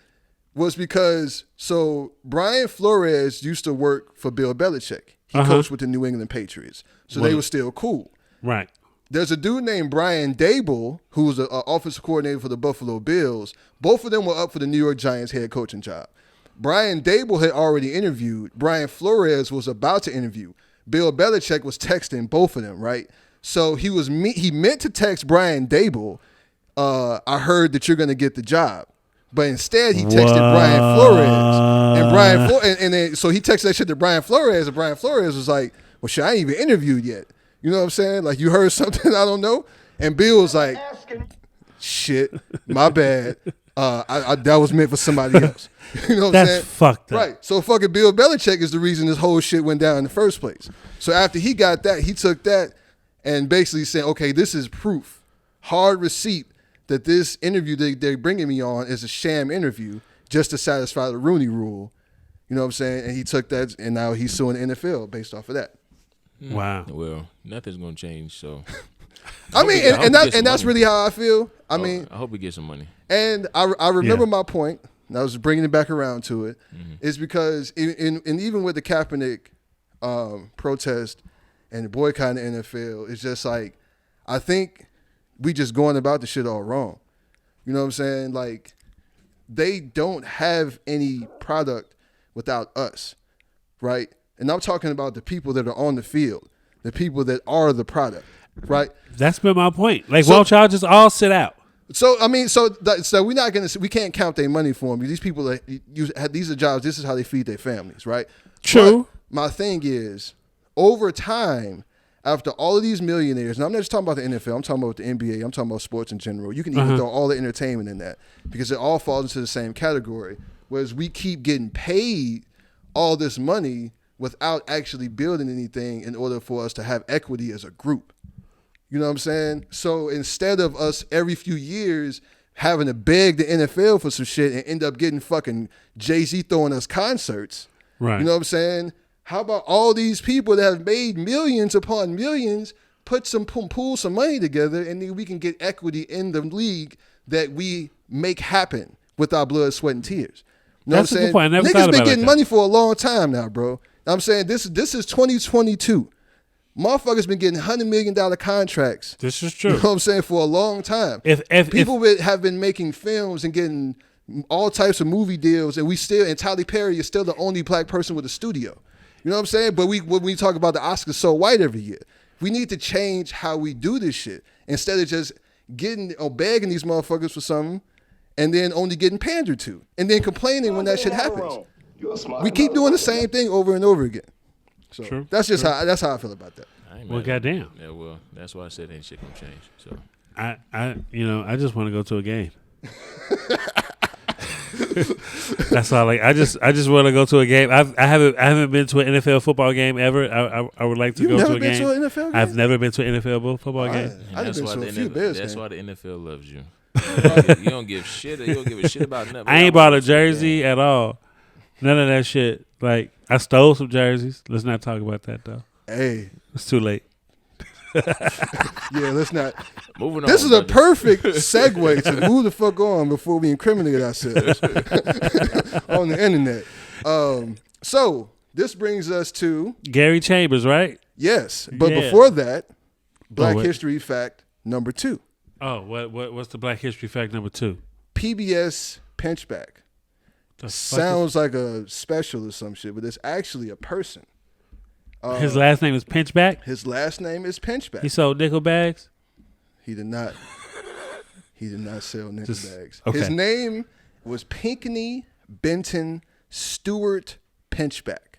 Was because, so Brian Flores used to work for Bill Belichick. He coached with the New England Patriots. So they were still cool. Right. There's a dude named Brian Dable, who was an offensive coordinator for the Buffalo Bills. Both of them were up for the New York Giants head coaching job. Brian Dable had already interviewed. Brian Flores was about to interview. Bill Belichick was texting both of them, right? So he meant to text Brian Dable, I heard that you're going to get the job. But instead, he texted Brian Flores, and then so he texted that shit to Brian Flores, and Brian Flores was like, "Well, shit, I ain't even interviewed yet." You know what I'm saying? Like, you heard something I don't know, and Bill was like, "Shit, my bad. That was meant for somebody else." You know what I'm saying? That's fucked up. Right. So fucking Bill Belichick is the reason this whole shit went down in the first place. So after he got that, he took that and basically said, "Okay, this is proof, hard receipt." That this interview they're bringing me on is a sham interview just to satisfy the Rooney Rule. You know what I'm saying? And he took that, and now he's suing the NFL based off of that. Wow. Well, nothing's going to change, so. I mean, that's really how I feel. I mean, I hope we get some money. And I remember my point, and I was bringing it back around to it, is because even with the Kaepernick protest and the boycott in the NFL, it's just like, I think we just going about the shit all wrong. You know what I'm saying? Like, they don't have any product without us, right? And I'm talking about the people that are on the field, the people that are the product, right? That's been my point. Like, won't y'all just all sit out? So I mean, so we're not gonna, we can't count their money for them. These people that these are jobs. This is how they feed their families, right? True. But my thing is, over time, after all of these millionaires, and I'm not just talking about the NFL, I'm talking about the NBA, I'm talking about sports in general. You can even throw all the entertainment in that because it all falls into the same category. Whereas we keep getting paid all this money without actually building anything in order for us to have equity as a group. You know what I'm saying? So instead of us every few years having to beg the NFL for some shit and end up getting fucking Jay-Z throwing us concerts, right? You know what I'm saying? How about all these people that have made millions upon millions pool some money together, and then we can get equity in the league that we make happen with our blood, sweat, and tears. You know That's what I'm a good point. I never Niggas thought been about getting it money for a long time now, bro. I'm saying this is 2022. Motherfuckers been getting $100 million contracts. This is true. You know what I'm saying? For a long time. People have been making films and getting all types of movie deals, and Tyler Perry is still the only black person with a studio. You know what I'm saying? But when we talk about the Oscars so white every year, we need to change how we do this shit instead of just getting or begging these motherfuckers for something and then only getting pandered to and then complaining when that shit happens. We keep doing the same thing over and over again. So True. that's just how I feel about that. Well, goddamn. Yeah, well, that's why I said ain't shit gonna change. So I just want to go to a game. That's all. Like, I just want to go to a game. I haven't been to an NFL football game ever. I would like to go to a game. Been to an NFL game? I've never been to an NFL football game. That's why the NFL loves you. You don't give shit. You don't give a shit about nothing. I ain't bought a jersey at all. None of that shit. Like, I stole some jerseys. Let's not talk about that though. Hey, it's too late. Yeah, let's not. Moving on. This is a perfect segue to move the fuck on before we incriminate ourselves on the internet. So this brings us to Gary Chambers, right? Yes, but before that, Black what? History fact number 2. Oh, what's the Black History fact number 2? PBS Pinchback. Sounds like a special or some shit, but it's actually a person. His last name is Pinchback? His last name is Pinchback. He sold nickel bags? He did not. He did not sell nickel bags. Okay. His name was Pinckney, Benton, Stewart, Pinchback.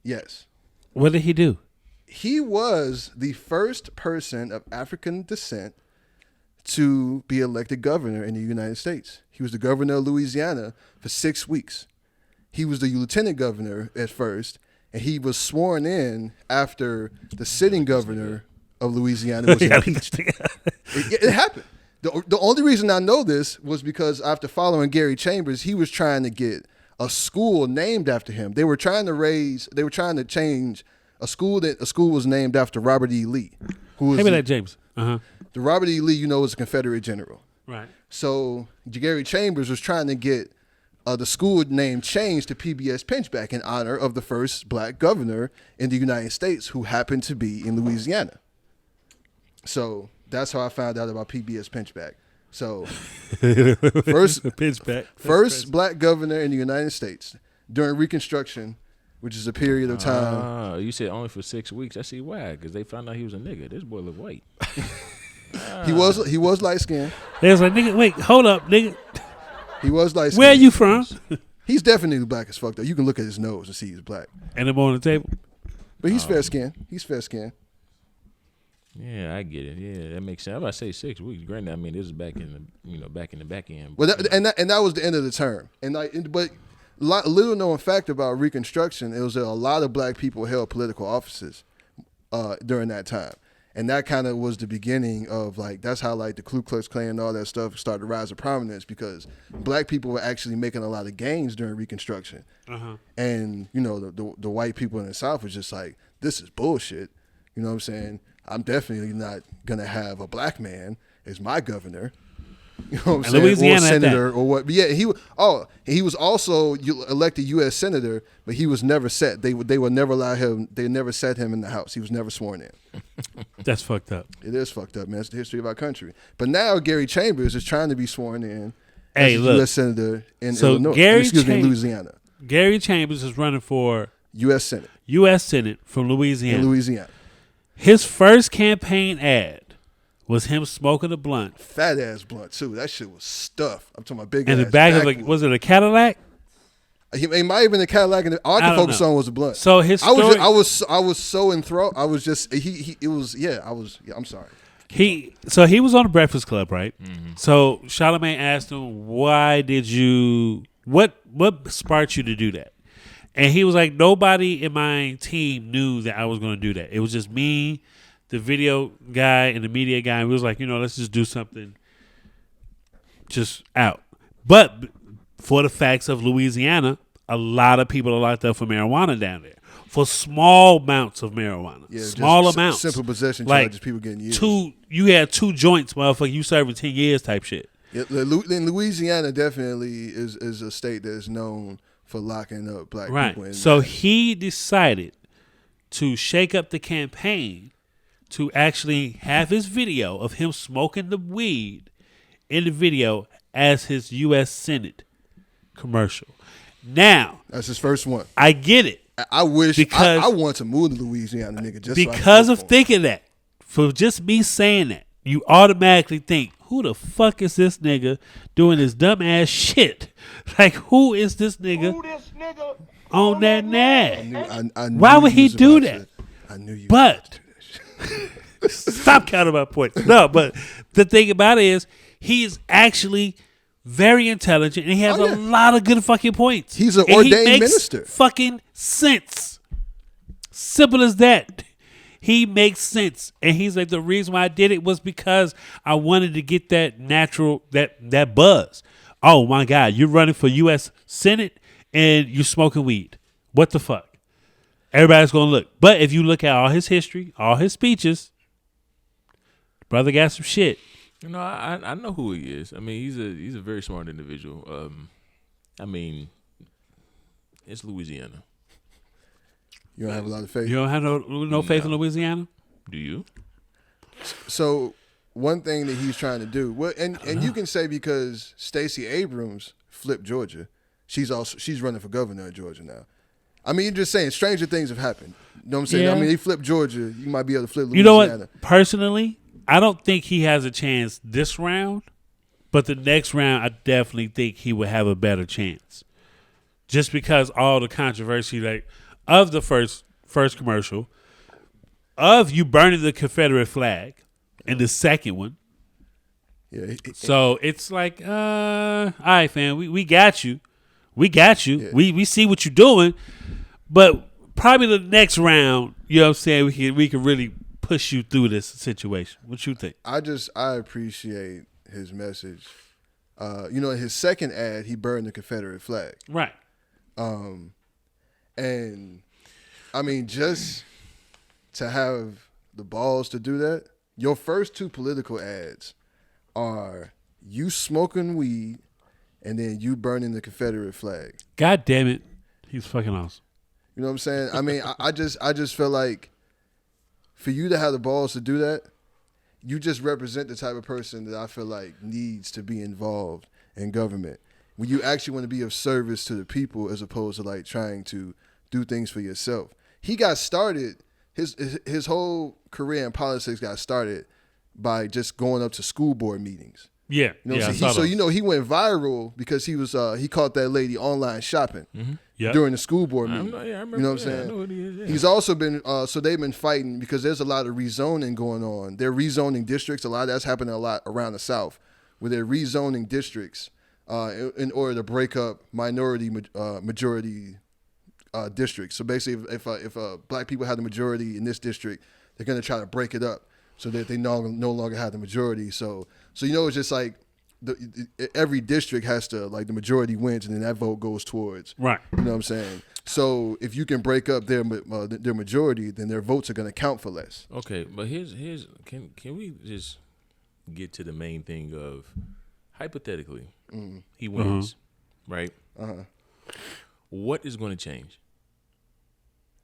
Yes. What did he do? He was the first person of African descent to be elected governor in the United States. He was the governor of Louisiana for 6 weeks. He was the lieutenant governor at first, and he was sworn in after the sitting governor of Louisiana was impeached. It happened. The only reason I know this was because after following Gary Chambers, he was trying to get a school named after him. They were trying to change a school was named after Robert E. Lee, who was that James. The Robert E. Lee, was a Confederate general. Right. So Gary Chambers was trying to get the school name changed to PBS Pinchback in honor of the first black governor in the United States who happened to be in Louisiana. So that's how I found out about PBS Pinchback. So first black governor in the United States during Reconstruction, which is a period of time. You said only for 6 weeks. I see why, because they found out he was a nigga. This boy look white. He was light skinned. They was like, nigga, wait, hold up, nigga. He was light skinned. Where are you from? He's definitely black as fuck though. You can look at his nose and see he's black. And I'm on the table. But he's fair skinned. Yeah, I get it. Yeah, that makes sense. I'm about to say 6 weeks. Granted, I mean this is back in the back end. Well, that was the end of the term. But little known fact about Reconstruction, it was that a lot of black people held political offices during that time. And that kind of was the beginning of that's how the Ku Klux Klan and all that stuff started to rise to prominence because black people were actually making a lot of gains during Reconstruction. Uh-huh. And, the white people in the South was just like, this is bullshit. You know what I'm saying? I'm definitely not going to have a black man as my governor. You know what I'm saying? Louisiana or senator or what? But yeah, he was also elected U.S. senator, but he was never set. They would never allow him. They never set him in the House. He was never sworn in. That's fucked up. It is fucked up, man. It's the history of our country. But now Gary Chambers is trying to be sworn in as a U.S. senator in Louisiana. Gary Chambers is running for U.S. Senate. U.S. Senate from Louisiana. In Louisiana. His first campaign ad was him smoking a blunt. Fat ass blunt too. That shit was stuff. I'm talking about big and ass. And the back of was it a Cadillac? It might have been a Cadillac, and all I could focus on was a blunt. So his story, I was so enthralled. I was just I'm sorry. He was on the Breakfast Club, right? Mm-hmm. So Charlamagne asked him, what sparked you to do that? And he was like, nobody in my team knew that I was going to do that. It was just me, the video guy, and the media guy. And we was like, let's just do something just out. But for the facts of Louisiana, a lot of people are locked up for marijuana down there. For small amounts of marijuana. Yeah, small amounts. Simple possession charges, people getting used. You had 2 joints, motherfucker. You serving 10 years type shit. Yeah, Louisiana definitely is a state that is known for locking up black people. Right. So he decided to shake up the campaign to actually have his video of him smoking the weed in the video as his U.S. Senate commercial. Now, that's his first one. I get it. I wish I want to move to Louisiana, nigga. Just because of thinking that. For just me saying that, you automatically think, who the fuck is this nigga doing this dumb ass shit? Like, who is this nigga on that nag? Why would he do that? I knew you. But stop counting my points. No, but the thing about it is, he is actually very intelligent, and he has a lot of good fucking points. He's an ordained minister. Fucking sense. Simple as that. He makes sense. And he's like, the reason why I did it was because I wanted to get that natural, that buzz. Oh my God, you're running for U.S. Senate and you're smoking weed. What the fuck? Everybody's going to look. But if you look at all his history, all his speeches, brother got some shit. I know who he is. I mean, he's a very smart individual. I mean, it's Louisiana. You don't have a lot of faith. You don't have no faith in Louisiana? Do you? So one thing that he's trying to do, and you can say because Stacey Abrams flipped Georgia, she's running for governor of Georgia now. I mean, you're just saying stranger things have happened. You know what I'm saying? Yeah. I mean, he flipped Georgia. You might be able to flip Louisiana. You know what? Personally, I don't think he has a chance this round, but the next round, I definitely think he would have a better chance. Just because all the controversy, of the first commercial, of you burning the Confederate flag, and the second one. Yeah. So it's like, all right, fam, we got you. We got you. Yeah. We see what you're doing. But probably the next round, you know what I'm saying, we can really push you through this situation. What you think? I appreciate his message. In his second ad, he burned the Confederate flag. Right. And I mean, just to have the balls to do that, your first two political ads are you smoking weed and then you burning the Confederate flag. God damn it. He's fucking awesome. You know what I'm saying? I mean, I just feel like for you to have the balls to do that, you just represent the type of person that I feel like needs to be involved in government. When you actually want to be of service to the people as opposed to like trying to do things for yourself. He got started, his whole career in politics got started by just going up to school board meetings. Yeah. You know what I'm saying? He went viral because he was he caught that lady online shopping during the school board meeting. I remember, you know what I'm saying? I know who he is, yeah. He's also been so they've been fighting because there's a lot of rezoning going on. They're rezoning districts. A lot of that's happening a lot around the South, where they're rezoning districts in order to break up minority majority districts. So basically, if black people have the majority in this district, they're going to try to break it up so that they no longer have the majority. So it's just like every district has to, like, the majority wins, and then that vote goes towards. Right. You know what I'm saying? So if you can break up their majority, then their votes are going to count for less. Okay, but here's can we just get to the main thing of hypothetically he wins, right? What is going to change?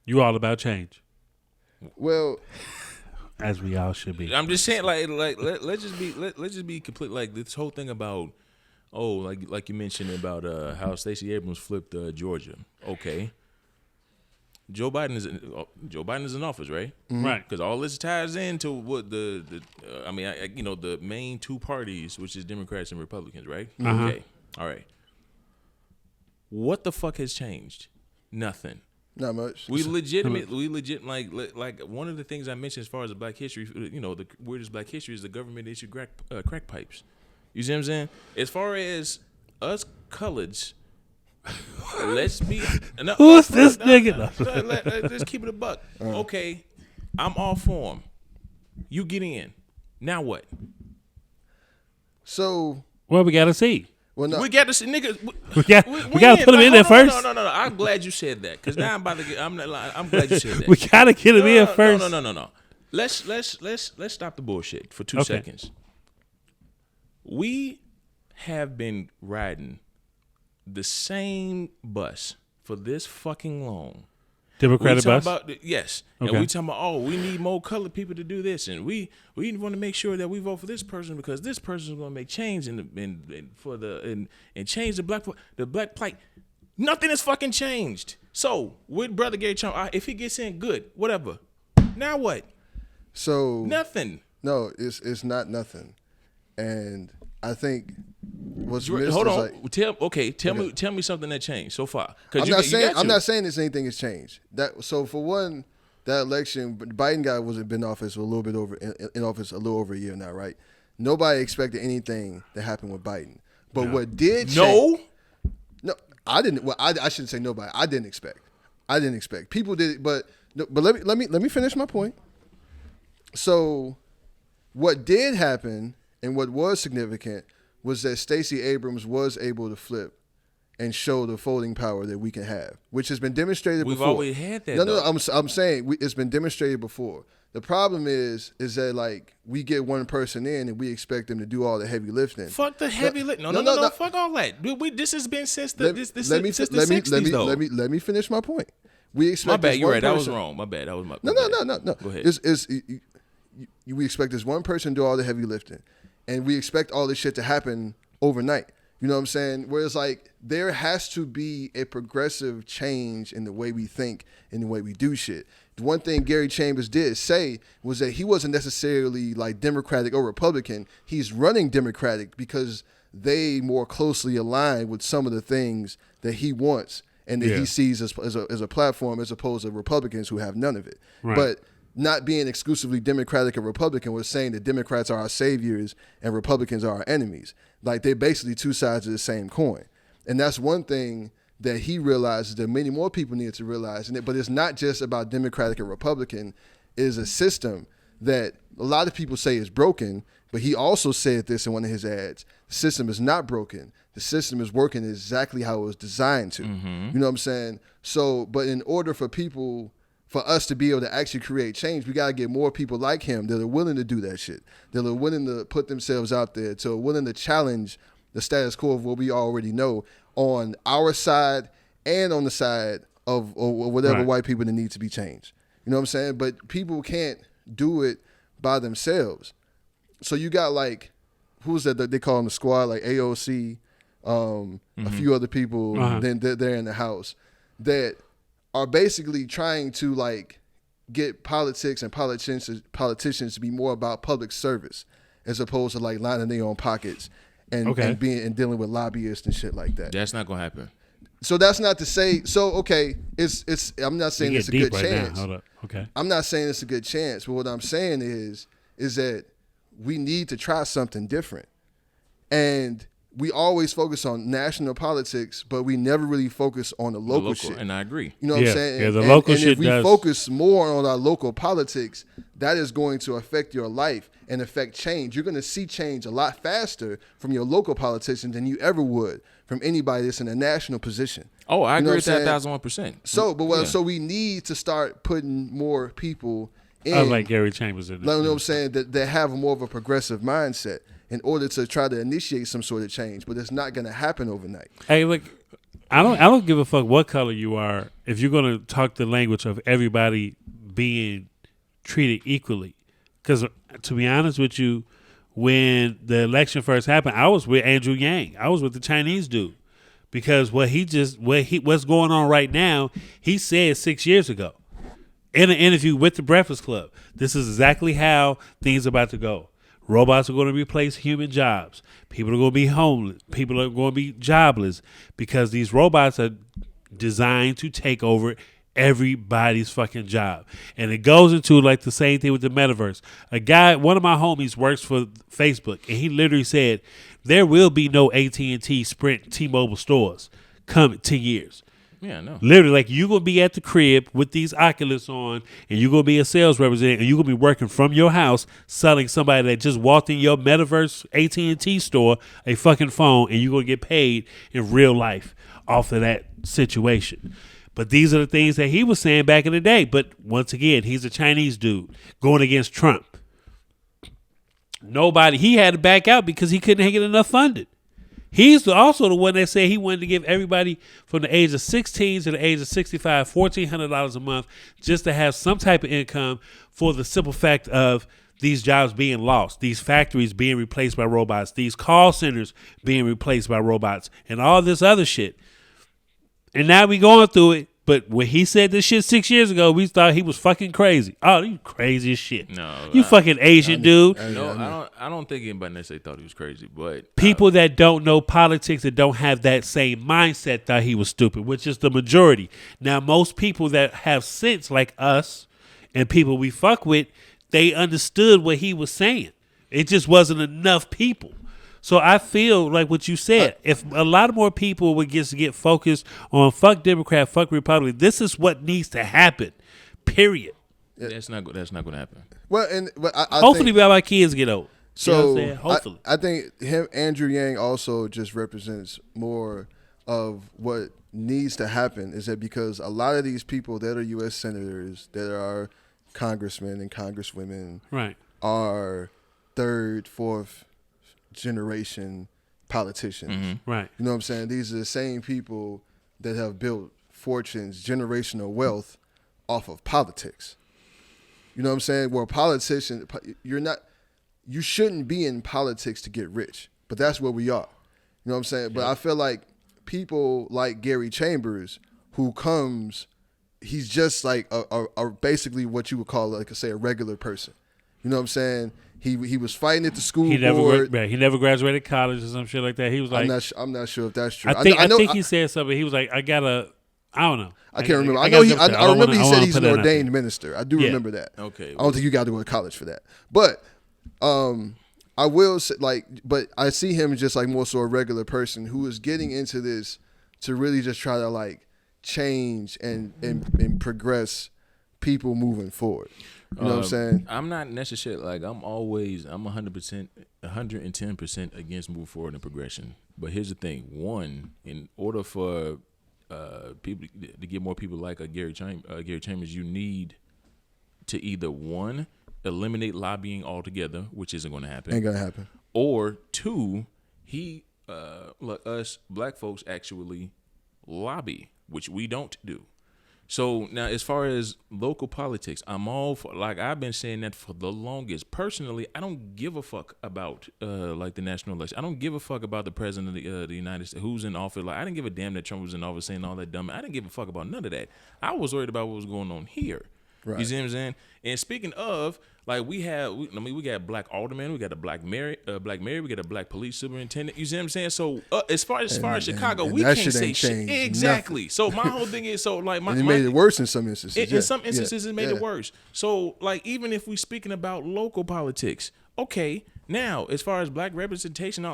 You all about change. Well, as we all should be. I'm just saying, let's just be complete. Like this whole thing about, like you mentioned about how Stacey Abrams flipped Georgia. Okay, Joe Biden is in office, right? Mm-hmm. Right. Because all this ties into what the main two parties, which is Democrats and Republicans, right? Uh-huh. Okay, all right. What the fuck has changed? Nothing. not much. We like one of the things I mentioned as far as the Black history, the weirdest Black history is the government issued crack pipes. You see what I'm saying? As far as us coloreds, let's be. Who's this nigga? Let's keep it a buck. Okay, I'm all for him. You get in. Now what? So, Well, we gotta see. well, no. We got to see niggas. We gotta put him in there first. No. I'm glad you said that because now I'm about to get. I'm glad you said that. We gotta get him in first. No. Let's stop the bullshit for 2 seconds. We have been riding the same bus for this fucking long. Democratic bus? Yes. Okay. And we talking about, we need more colored people to do this. And we want to make sure that we vote for this person because this person is going to make change and change the black plight. Nothing has fucking changed. So, with Brother Gary Trump, if he gets in, good, whatever. Now what? So Nothing. No, it's not nothing. And I think what's missed Hold is on. like, Tell me something that changed so far. I'm not saying this anything has changed. So for one, that election, Biden guy wasn't been in office a little bit over in office a little over a year now, right? Nobody expected anything that happened with Biden. But what did change? No, I didn't. Well, I shouldn't say nobody. I didn't expect. People did, but let me finish my point. So, what did happen and what was significant was that Stacey Abrams was able to flip and show the folding power that we can have, which has been demonstrated before. We've always had that. No. I'm saying it's been demonstrated before. The problem is that like we get one person in and we expect them to do all the heavy lifting. Fuck the heavy lifting. No. Fuck all that. This has been since the since the 60s, though. Let me finish my point. We expect. My bad. You're right. Person. I was wrong. My bad. That was my. No. Go ahead. We expect this one person to do all the heavy lifting, and we expect all this shit to happen overnight. You know what I'm saying? Whereas like there has to be a progressive change in the way we think and the way we do shit. The one thing Gary Chambers did say was that he wasn't necessarily like Democratic or Republican. He's running Democratic because they more closely align with some of the things that he wants and that he sees as a platform as opposed to Republicans who have none of it. Right. But not being exclusively Democratic or Republican was saying that Democrats are our saviors and Republicans are our enemies. Like they're basically two sides of the same coin. And that's one thing that he realizes that many more people need to realize. But it's not just about Democratic and Republican. It is a system that a lot of people say is broken, but he also said this in one of his ads. The system is not broken. The system is working exactly how it was designed to. You know what I'm saying? So, but in order for us to be able to actually create change, we got to get more people like him that are willing to do that shit, that are willing to put themselves out there, to willing to challenge the status quo of what we already know on our side and on the side of or whatever white people that need to be changed. You know what I'm saying? But people can't do it by themselves. So you got like, who's that they call them the squad, like AOC, a few other people, then they're in the house that are basically trying to like get politics and politicians to be more about public service as opposed to like lining their own pockets and dealing with lobbyists and shit like that. That's not gonna happen. So that's not to say. So okay, it's. I'm not saying it's a good chance. Hold up. Okay. I'm not saying it's a good chance, but what I'm saying is that we need to try something different, and we always focus on national politics, but we never really focus on the local shit. And I agree. You know what I'm saying? Yeah, the local shit. If we focus more on our local politics, that is going to affect your life and affect change. You're going to see change a lot faster from your local politicians than you ever would from anybody that's in a national position. Oh, I agree with that 1,001%. So, so we need to start putting more people in. I like Gary Chambers in this. You know what I'm saying? That have more of a progressive mindset in order to try to initiate some sort of change, but it's not going to happen overnight. Hey, look, I don't give a fuck what color you are if you're going to talk the language of everybody being treated equally. Because to be honest with you, when the election first happened, I was with Andrew Yang. I was with the Chinese dude because what's going on right now, he said 6 years ago in an interview with the Breakfast Club. This is exactly how things are about to go. Robots are going to replace human jobs. People are going to be homeless. People are going to be jobless because these robots are designed to take over everybody's fucking job. And it goes into like the same thing with the metaverse. One of my homies works for Facebook, and he literally said there will be no AT&T, Sprint, T-Mobile stores come in 10 years. Yeah, I know. Literally, like you're going to be at the crib with these Oculus on and you're going to be a sales representative and you're going to be working from your house selling somebody that just walked in your metaverse AT&T store a fucking phone and you're going to get paid in real life off of that situation. But these are the things that he was saying back in the day. But once again, he's a Chinese dude going against Trump. He had to back out because he couldn't get enough funding. He's also the one that said he wanted to give everybody from the age of 16 to the age of 65 $1,400 a month just to have some type of income for the simple fact of these jobs being lost, these factories being replaced by robots, these call centers being replaced by robots, and all this other shit. And now we going through it. But when he said this shit 6 years ago, we thought he was fucking crazy. Oh, you crazy as shit. No, you fucking Asian dude. I don't think anybody necessarily thought he was crazy. But people that don't know politics, that don't have that same mindset, thought he was stupid, which is the majority. Now, most people that have sense, like us and people we fuck with, they understood what he was saying. It just wasn't enough people. So I feel like what you said, if a lot more people would get focused on fuck Democrat, fuck Republican, this is what needs to happen, period. That's not going to happen. Well, I hopefully think, my kids get old. So you know what I'm saying? Hopefully. I think Andrew Yang also just represents more of what needs to happen is that because a lot of these people that are U.S. senators, that are congressmen and congresswomen, right, are third, fourth generation politicians. Right. You know what I'm saying? These are the same people that have built fortunes, generational wealth off of politics. You know what I'm saying? Where politicians, you shouldn't be in politics to get rich, but that's where we are. You know what I'm saying? But I feel like people like Gary Chambers, who comes, he's just like a basically what you would call, like, say, a regular person. You know what I'm saying? He was fighting at the school board. He never graduated college or some shit like that. He was like, I'm not sure if that's true. I think he said something. He was like, I don't know. I can't remember. I remember he said he's an ordained minister. I do remember that. Okay. I don't think you got to go to college for that. But I will say, but I see him just like more so a regular person who is getting into this to really just try to like change and progress people moving forward. You know what I'm saying? I'm not necessarily like I'm 110% against move forward and progression. But here's the thing: one, in order for people to get more people like Gary Chambers, you need to either one, eliminate lobbying altogether, which isn't going to happen. Ain't gonna happen. Or two, us black folks actually lobby, which we don't do. So now, as far as local politics, I'm all for, like I've been saying that for the longest. Personally, I don't give a fuck about like the national election. I don't give a fuck about the president of the United States, who's in office. Like I didn't give a damn that Trump was in office saying all that dumb. I didn't give a fuck about none of that. I was worried about what was going on here. Right. You see what I'm saying? And speaking of, like we got black aldermen, we got a black mayor, we got a black police superintendent. You see what I'm saying? So as far as Chicago, we can't say shit. Exactly. Nothing. So my whole thing is it made it worse in some instances. In some instances, it made it worse. So like even if we speaking about local politics, okay. Now as far as black representation,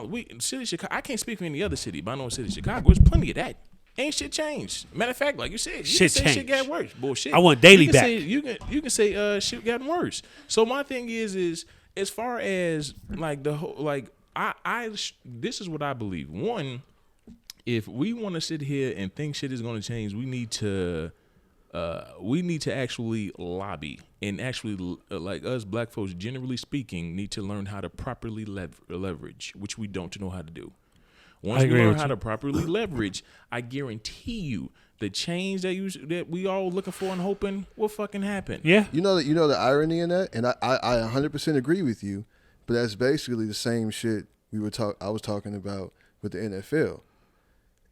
city of Chicago, I can't speak for any other city, but I know city of Chicago, there's plenty of that. Ain't shit changed. Matter of fact, like you said, shit got worse. Bullshit. I want daily back. You can say shit gotten worse. So my thing is as far as like the whole like this is what I believe. One, if we want to sit here and think shit is going to change, we need to actually lobby and actually like us black folks, generally speaking, need to learn how to properly leverage, which we don't know how to do. Once we learn how to properly leverage, I guarantee you the change that we all looking for and hoping will fucking happen. Yeah. You know the irony in that, and I 100% agree with you, but that's basically the same shit I was talking about with the NFL.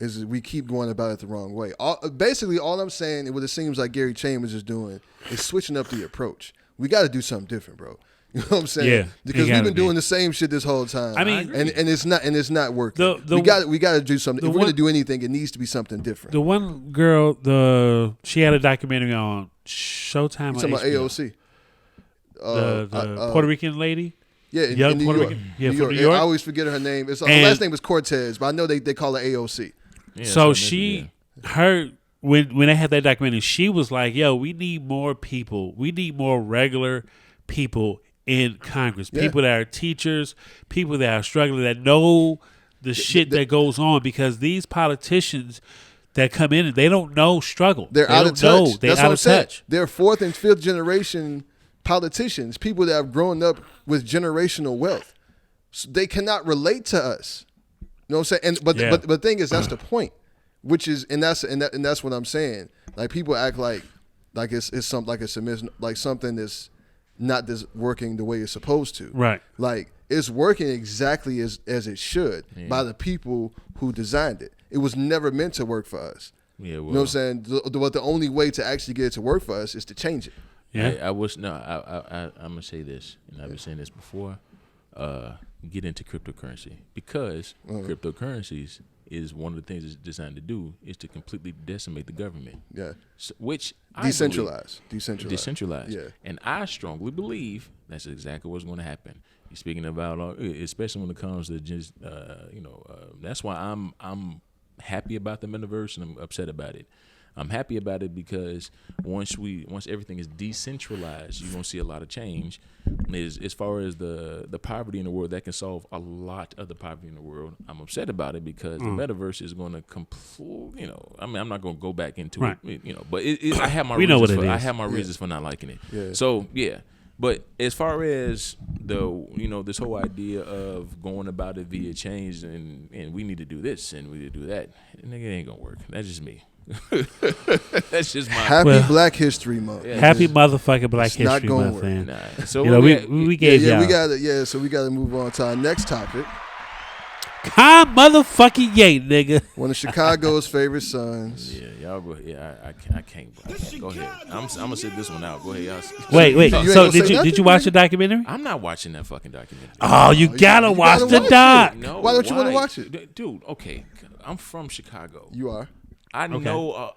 Is we keep going about it the wrong way. Basically, all I'm saying, what it seems like Gary Chambers is doing, is switching up the approach. We got to do something different, bro. You know what I'm saying? Yeah, because we've been doing the same shit this whole time. I mean, and it's not working. We got to do something. If we're gonna do anything, it needs to be something different. The one girl, she had a documentary on Showtime. You're talking about AOC, the Puerto Rican lady. Yeah, young in Puerto New York. Rican. Yeah, New from York. New York. I always forget her name. Her last name was Cortez, but I know they call her AOC. Yeah, so when they had that documentary, she was like, "Yo, we need more people. We need more regular people in Congress. People that are teachers, people that are struggling, that know the shit that goes on, because these politicians that come in, they don't know struggle. They're out of touch. They're out of touch. They're fourth and fifth generation politicians, people that have grown up with generational wealth. So they cannot relate to us. You know what I'm saying? But the thing is, that's the point. Which is, and that's what I'm saying. Like people act like it's something that's not this working the way it's supposed to. Right. Like it's working exactly as it should by the people who designed it. It was never meant to work for us. Yeah, well, you know what I'm saying? The only way to actually get it to work for us is to change it. Yeah. I'm gonna say this, and I've been saying this before. Get into cryptocurrency, because cryptocurrencies is one of the things it's designed to do is to completely decimate the government. Yeah. So, which decentralize. Yeah. And I strongly believe that's exactly what's going to happen. You're speaking about, especially when it comes to just, that's why I'm happy about the metaverse and I'm upset about it. I'm happy about it because once everything is decentralized, you're gonna see a lot of change. As far as the poverty in the world, that can solve a lot of the poverty in the world. I'm upset about it because the metaverse is gonna I'm not gonna go back into it, but I have my I have my reasons for not liking it. Yeah. So yeah. But as far as this whole idea of going about it via change and we need to do this and we need to do that, nigga, it ain't gonna work. That's just me. That's just my happy Black History Month. Yeah, happy motherfucking Black History Month, man. Nah. So we gave y'all. We gotta move on to our next topic. Motherfucking yay, nigga. One of Chicago's favorite sons. Yeah, y'all go. Yeah, I can't. Go ahead. I'm gonna sit this one out. Go ahead, y'all. Wait. So did you watch the documentary? I'm not watching that fucking documentary. Oh, you gotta watch the doc. No, why don't you want to watch it, dude? Okay, I'm from Chicago. You are. I know.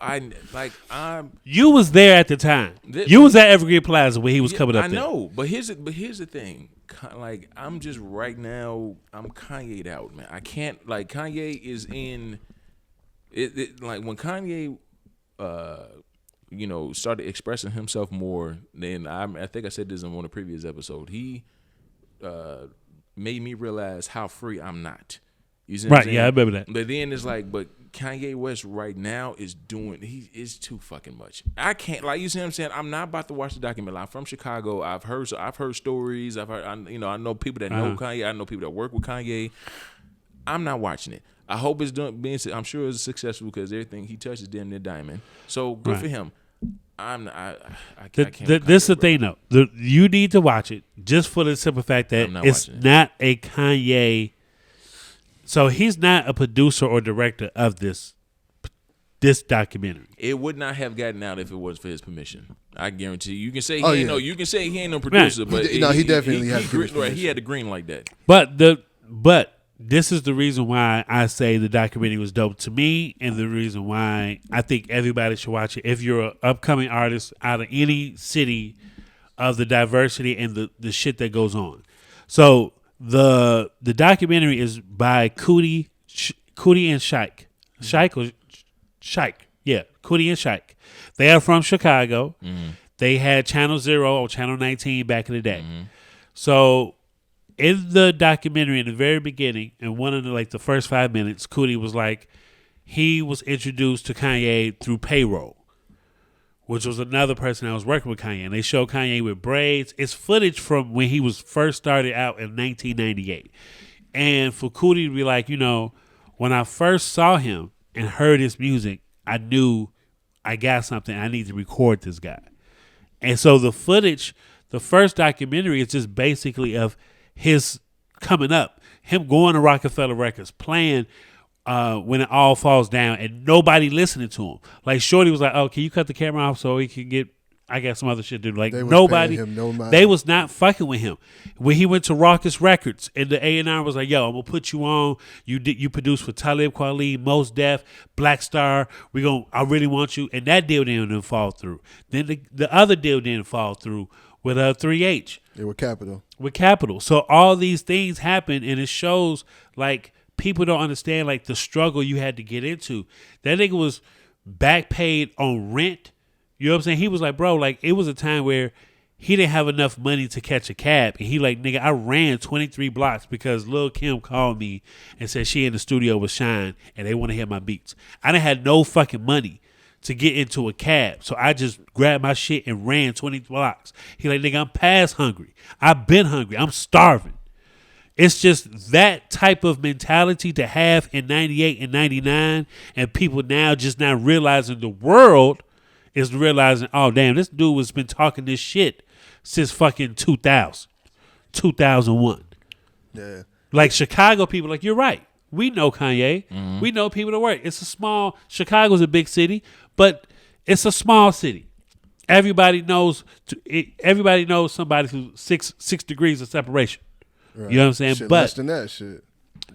You was there at the time. You was at Evergreen Plaza when he was coming up. I know, but here's the thing. Like I'm just right now. I'm Kanye'd out, man. I can't. Like Kanye is in It like when Kanye, started expressing himself more. Then I think I said this in one of the previous episodes. He made me realize how free I'm not. You see what I'm saying? Yeah, I remember that. But then it's like, but Kanye West right now is too fucking much. I can't, like, you see what I'm saying? I'm not about to watch the documentary. I'm from Chicago. I've heard stories. I know people that know Kanye. I know people that work with Kanye. I'm not watching it. I hope it's I'm sure it's successful because everything he touches damn near diamond. So good for him. I can't. This is the thing though. You need to watch it just for the simple fact that it's not a Kanye. So he's not a producer or director of this documentary. It would not have gotten out if it was for his permission. I guarantee you. You can say you can say he ain't no producer, but he definitely had he had the green like that. But this is the reason why I say the documentary was dope to me, and the reason why I think everybody should watch it. If you're an upcoming artist out of any city, of the diversity and the shit that goes on. So the documentary is by Cootie and Shike. Yeah, Cootie and Shike. They are from Chicago. Mm-hmm. They had Channel 0 or Channel 19 back in the day. Mm-hmm. So in the documentary, in the very beginning, in one of the first 5 minutes, Cootie was like, he was introduced to Kanye through Payroll, which was another person that was working with Kanye. And they showed Kanye with braids. It's footage from when he was first started out in 1998. And for Cootie to be like, when I first saw him and heard his music, I knew I got something. I need to record this guy. And so the footage, the first documentary is just basically of his coming up, him going to Rockefeller Records, playing When It All Falls Down, and nobody listening to him. Like Shorty was like, "Oh, can you cut the camera off so he can get? I got some other shit to do." Like nobody, they was not fucking with him. When he went to Rawkus Records, and the A&R was like, "Yo, I'm gonna put you on. You produced for Talib Kweli, Mos Def, Black Star. I really want you." And that deal didn't fall through. Then the other deal didn't fall through with 3H. They were Capital. With Capital. So all these things happen, and it shows like people don't understand like the struggle you had to get into. That nigga was back paid on rent. You know what I'm saying? He was like, bro, like it was a time where he didn't have enough money to catch a cab. And he like, nigga, I ran 23 blocks because Lil' Kim called me and said she in the studio with Shine and they want to hear my beats. I didn't have no fucking money to get into a cab. So I just grabbed my shit and ran 20 blocks. He like, nigga, I'm past hungry. I've been hungry. I'm starving. It's just that type of mentality to have in 98 and 99, and people now just not realizing the world is realizing, oh, damn, this dude has been talking this shit since fucking 2000, 2001. Yeah. Like Chicago people, like, you're right. We know Kanye. Mm-hmm. We know people that work. Chicago's a big city, but it's a small city. Everybody knows somebody who's six degrees of separation. Right. You know what I'm saying? Shit, but less than that shit.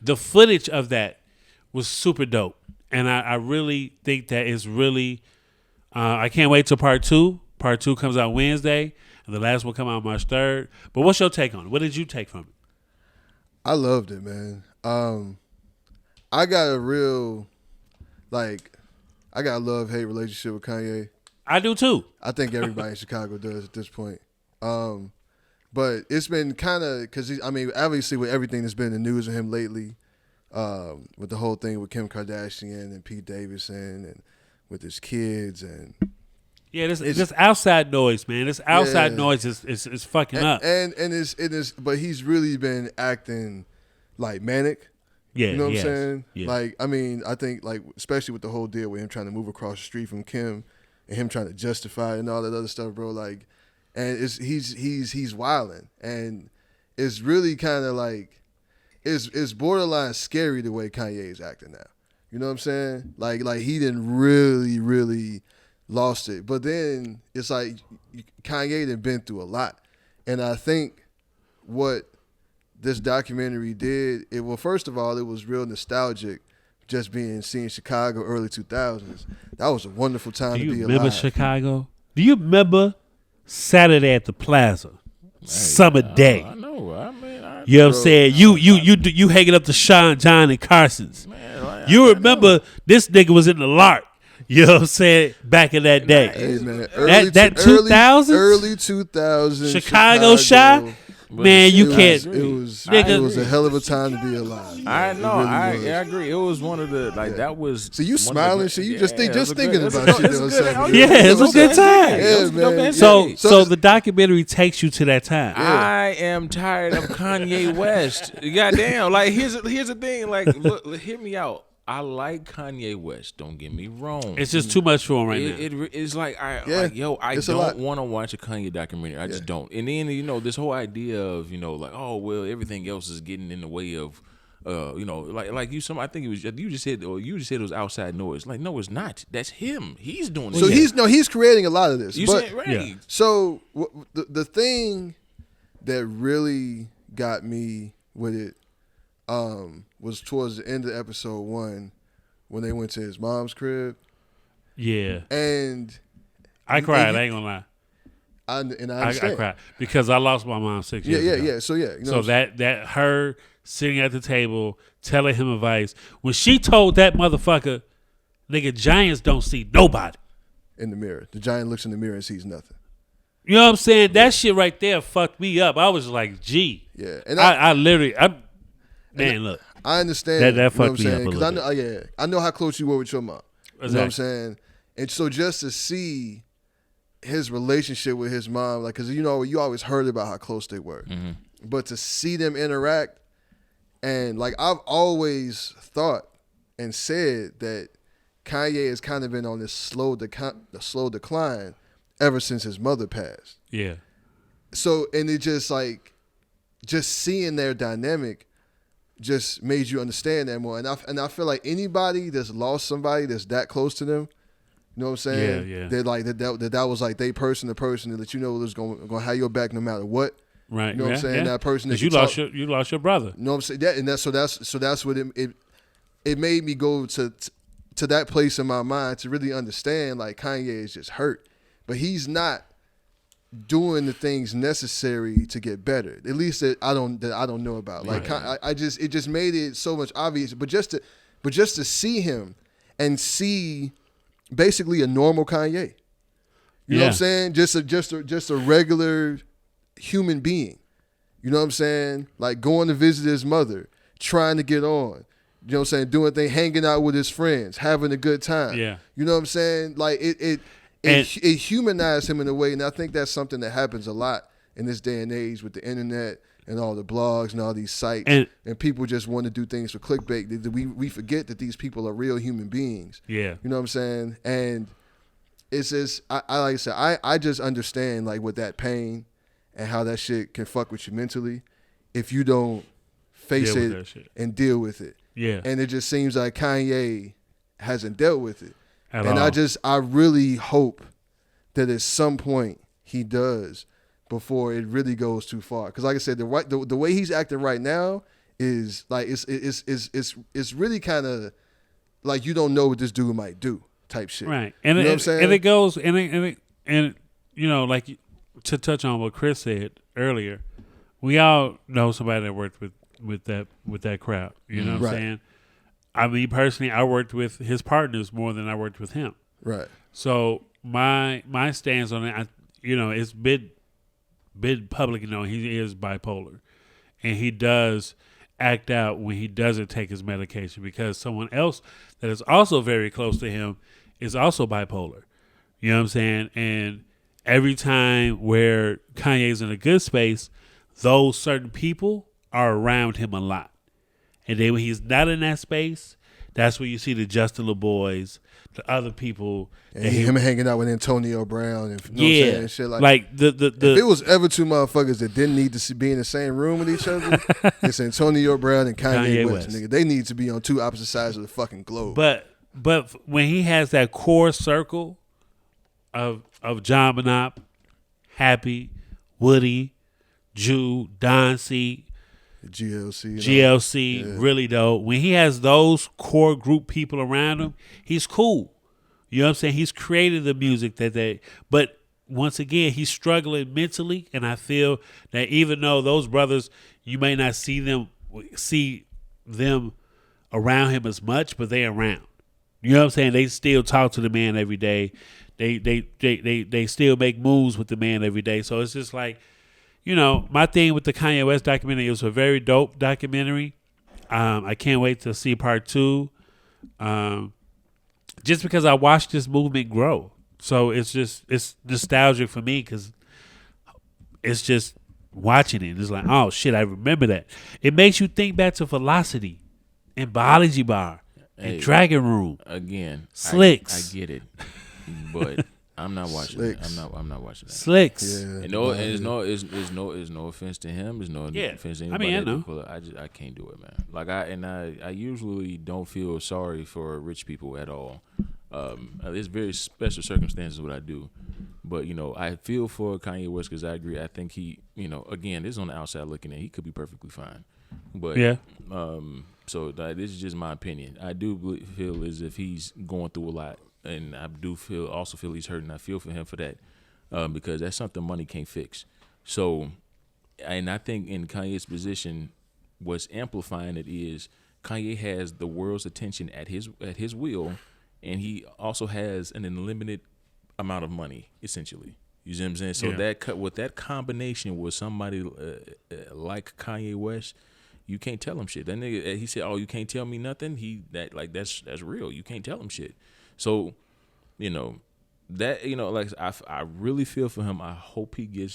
The footage of that was super dope. And I really think that is really, I can't wait till part 2. Part 2 comes out Wednesday, and the last one come out March 3rd. But what's your take on it? What did you take from it? I loved it, man. I got a real, I got a love-hate relationship with Kanye. I do too. I think everybody in Chicago does at this point. But it's been kind of, because, obviously with everything that's been in the news of him lately, with the whole thing with Kim Kardashian and Pete Davidson and with his kids and... Yeah, this outside noise, man. This outside noise is fucking up. And it is, but he's really been acting like manic. Yeah, you know what I'm saying? Yeah. I think especially with the whole deal with him trying to move across the street from Kim and him trying to justify and all that other stuff, bro. And he's wilding, and it's really kind of it's borderline scary the way Kanye is acting now. You know what I'm saying? Like he didn't really lost it, but then it's like Kanye done been through a lot, and I think what this documentary did, first of all, it was real nostalgic, just seeing Chicago early 2000s. That was a wonderful time to be alive. Do you remember Chicago? Do you remember Saturday at the Plaza, summer day? I know. You know what I'm saying? You hanging up the Sean, John, and Carson's. Man, You remember this nigga was in the Lark. You know what I'm saying? Back in that day. Hey, man. That 2000s? Early 2000s. Chicago Shy? Man, you can't. It was a hell of a time to be alive. I know. I agree. It was one of the that was. So you smiling shit? You just thinking about shit. It's a good time. Yeah, man. So the documentary takes you to that time. I am tired of Kanye West. Goddamn. Like here's the thing. Like look, hear me out. I like Kanye West. Don't get me wrong. It's just too much for him right now. It's like I don't want to watch a Kanye documentary. I just don't. And then this whole idea of like oh well everything else is getting in the way of like you I think you just said it was outside noise. Like no, it's not. That's him. He's doing it. So he's creating a lot of this. You said right. Yeah. So the thing that really got me with it was towards the end of episode 1 when they went to his mom's crib. Yeah. And I cried, I ain't gonna lie. I understand. I cried because I lost my mom 6 years ago. Yeah. So yeah. So that her sitting at the table telling him advice. When she told that motherfucker, nigga, giants don't see nobody. In the mirror. The giant looks in the mirror and sees nothing. You know what I'm saying? That shit right there fucked me up. I was like, gee. Yeah. And I literally look. I understand that fucked me up because I know how close you were with your mom. Exactly. You know what I'm saying? And so just to see his relationship with his mom, like, because you always heard about how close they were, but to see them interact, and like I've always thought and said that Kanye has kind of been on this slow decline ever since his mother passed. Yeah. So and it just seeing their dynamic just made you understand that more. And I feel like anybody that's lost somebody that's that close to them, you know what I'm saying? Yeah. They're like that was like they person to person that was gonna have your back no matter what. Right. You know what I'm saying? That person that you lost your brother. You know what I'm saying? Yeah, and that's what it made me go to that place in my mind to really understand like Kanye is just hurt. But he's not doing the things necessary to get better. At least that I don't know about. Like it just made it so much obvious. But just to see him and see basically a normal Kanye. You know what I'm saying? Just a regular human being. You know what I'm saying? Like going to visit his mother, trying to get on. You know what I'm saying? Doing things, hanging out with his friends, having a good time. Yeah. You know what I'm saying? Like it humanized him in a way, and I think that's something that happens a lot in this day and age with the internet and all the blogs and all these sites, and people just want to do things for clickbait. We forget that these people are real human beings. Yeah, you know what I'm saying? And it's just like I said, I just understand like with that pain and how that shit can fuck with you mentally if you don't face it and deal with it. Yeah, and it just seems like Kanye hasn't dealt with it. At all. I really hope that at some point he does before it really goes too far. Because like I said, the way he's acting right now is like it's really kind of like you don't know what this dude might do type shit. Right, and you know what I'm saying? And it goes and like to touch on what Chris said earlier, we all know somebody that worked with that crowd. You know what I'm saying? I mean, personally, I worked with his partners more than I worked with him. Right. So my stance on it, it's been public. He is bipolar, and he does act out when he doesn't take his medication because someone else that is also very close to him is also bipolar. You know what I'm saying? And every time where Kanye's in a good space, those certain people are around him a lot. And then when he's not in that space, that's where you see the Justin LeBoys, the other people. And him hanging out with Antonio Brown and what I'm saying, and shit like if it was ever two motherfuckers that didn't need to be in the same room with each other, it's Antonio Brown and Kanye West. Nigga. They need to be on two opposite sides of the fucking globe. But when he has that core circle of John Benopp, Happy, Woody, Jew, Don C., GLC, really though, when he has those core group people around him, he's cool. You know what I'm saying? He's created the music but once again, he's struggling mentally, and I feel that even though those brothers, you may not see them around him as much, but they around. You know what I'm saying? They still talk to the man every day. They still make moves with the man every day. So it's just like, you know, my thing with the Kanye West documentary, it was a very dope documentary. I can't wait to see part 2. Just because I watched this movement grow. So it's nostalgic for me because it's just watching it. It's like, oh shit, I remember that. It makes you think back to Velocity and Biology Bar and Dragon Room. Again, Slicks. I get it, but I'm not watching that. I'm not watching that. Slicks. Yeah, and it's no offense to him. There's no offense to anybody. I know. I can't do it, man. Like I usually don't feel sorry for rich people at all. It's very special circumstances what I do, but you know I feel for Kanye West because I agree. I think he, you know, again, this is on the outside looking in. He could be perfectly fine, but so this is just my opinion. I do feel as if he's going through a lot, and I do also feel he's hurting. I feel for him for that because that's something money can't fix. So, and I think in Kanye's position, what's amplifying it is Kanye has the world's attention at his will. And he also has an unlimited amount of money, essentially. You see what I'm saying? So that combination with somebody like Kanye West, you can't tell him shit. That nigga, he said, "Oh, you can't tell me nothing." That's real. You can't tell him shit. So, you know, that, you know, like I really feel for him. I hope he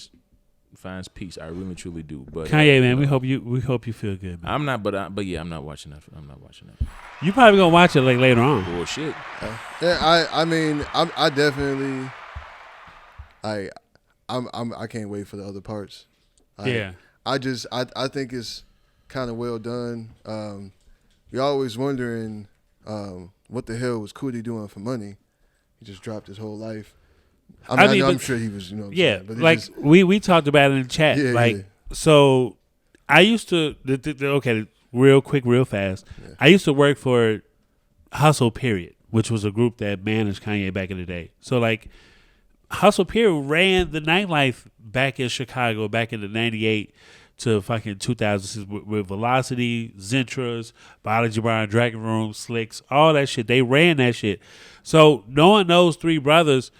finds peace. I really truly do. But Kanye, man, we hope you feel good, man. I'm not, but yeah, I'm not watching that. I'm not watching that. You probably gonna watch it like later on. Bullshit. Yeah, I mean, I definitely, I can't wait for the other parts. I think it's kind of well done. You're always wondering what the hell was Cootie doing for money. He just dropped his whole life. I'm sure he was, you know. Yeah, but like just, we talked about it in the chat. So I used to okay, real quick, real fast. Yeah. I used to work for Hustle Period, which was a group that managed Kanye back in the day. So like Hustle Period ran the nightlife back in Chicago back in the 98 to fucking 2006 with Velocity, Zentras, Biology Bar, Dragon Room, Slicks, all that shit. They ran that shit. So knowing those three brothers,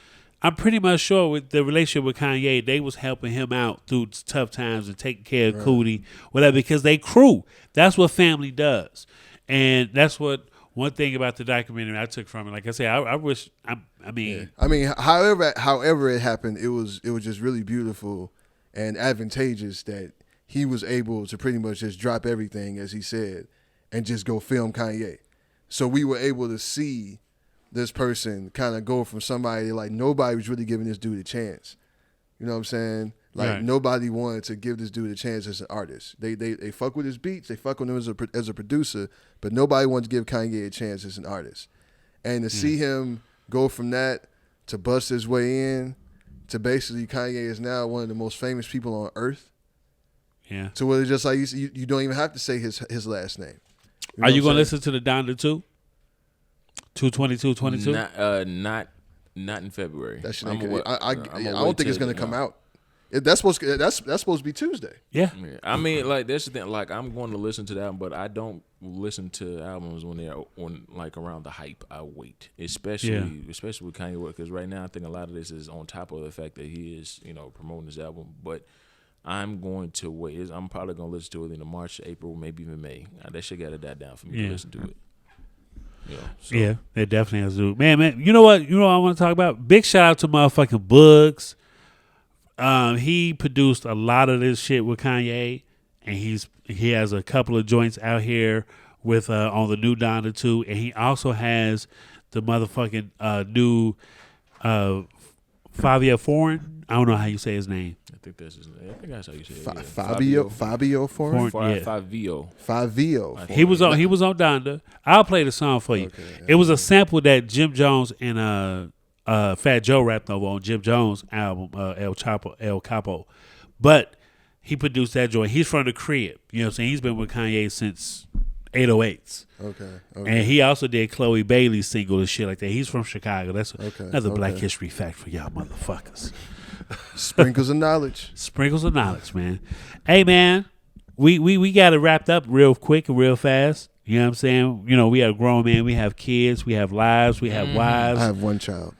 I'm pretty much sure with the relationship with Kanye, they was helping him out through tough times and taking care of Cootie, whatever, because they crew. That's what family does. And that's what one thing about the documentary I took from it. Like I said, I mean, however it happened, it was just really beautiful and advantageous that he was able to pretty much just drop everything, as he said, and just go film Kanye. So we were able to see this person kind of go from somebody like nobody was really giving this dude a chance. You know what I'm saying? Like nobody wanted to give this dude a chance as an artist. They fuck with his beats, they fuck with him as a producer, but nobody wanted to give Kanye a chance as an artist. And to see him go from that to bust his way in to basically Kanye is now one of the most famous people on earth. Yeah. To where it's just like you don't even have to say his last name. Are you gonna listen to the Donda 2? 22222? Not in February. That shit ain't I don't think it's gonna come out. That's supposed to be Tuesday. Yeah. I mean, like that's the thing. Like I'm going to listen to that, but I don't listen to albums when they're like around the hype. I wait, especially with Kanye West, because right now I think a lot of this is on top of the fact that he is, you know, promoting his album. But I'm going to wait. I'm probably going to listen to it in March, April, maybe even May. That shit got to die down for me to listen to it. Yeah, it definitely has to do. Man, you know what? You know what I want to talk about? Big shout out to motherfucking Bugs. He produced a lot of this shit with Kanye, and he has a couple of joints out here with on the new Donda 2, and he also has the motherfucking new Fabio Foreign. I don't know how you say his name. I think that's his name. I think that's how you say it. Fabio Foreign? Fabio. He was on Donda. I'll play the song for you. Okay, it was a sample that Jim Jones and Fat Joe rapped over on Jim Jones' album El Capo. But he produced that joint. He's from the crib. You know what I'm saying? He's been with Kanye since 808s. Okay. And he also did Chloe Bailey's single and shit like that. He's from Chicago. That's another Black History fact for y'all motherfuckers. Sprinkles of knowledge. Sprinkles of knowledge, man. Hey, man, we got it wrapped up real quick and real fast. You know what I'm saying? You know, we are grown men. We have kids. We have lives. We have wives. I have one child.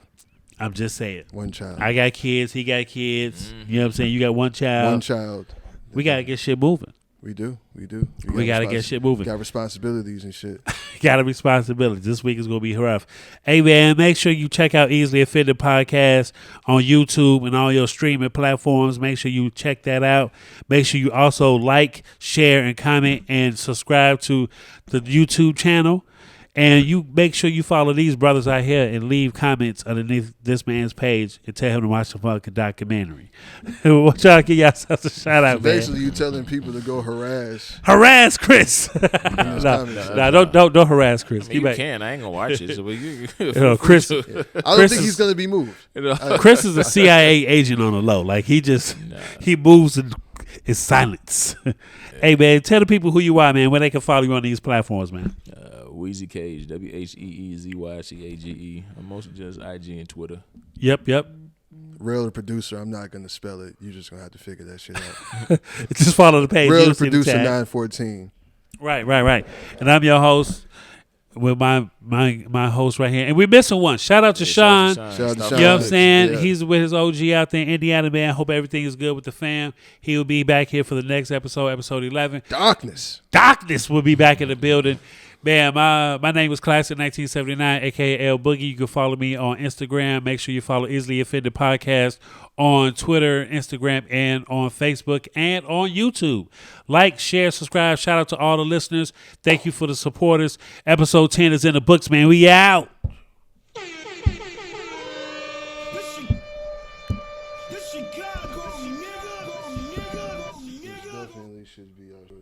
I'm just saying. One child. I got kids. He got kids. You know what I'm saying? You got one child. One child. We got to get shit moving. We do. We got to get shit moving. Got responsibilities and shit. Got a responsibility. This week is going to be rough. Hey, man, make sure you check out Easily Offended Podcast on YouTube and all your streaming platforms. Make sure you check that out. Make sure you also like, share, and comment and subscribe to the YouTube channel. And you make sure you follow these brothers out here and leave comments underneath this man's page and tell him to watch the fucking documentary. We'll try to give yourself a shout out, Basically, man. you telling people to go harass Chris. Don't harass Chris. I mean, you can. I ain't gonna watch it. So Chris. I don't think he's gonna be moved. Chris is a CIA agent on the low. Like he moves in silence. Hey man, tell the people who you are, man, where they can follow you on these platforms, man. Weezy Cage, WheezyCage. I'm mostly just IG and Twitter. Yep. Real the producer, I'm not gonna spell it. You're just gonna have to figure that shit out. Just follow the page. Real the producer 914. Right. And I'm your host with my host right here. And we're missing one. Shout out to Sean. Shout out to Sean. You know what I'm saying? Yeah. He's with his OG out there in Indiana, man. Hope everything is good with the fam. He will be back here for the next episode 11. Darkness will be back in the building. Man, my name was Classic 1979, a.k.a. L Boogie. You can follow me on Instagram. Make sure you follow Easily Offended Podcast on Twitter, Instagram, and on Facebook, and on YouTube. Like, share, subscribe. Shout out to all the listeners. Thank you for the supporters. Episode 10 is in the books, man. We out.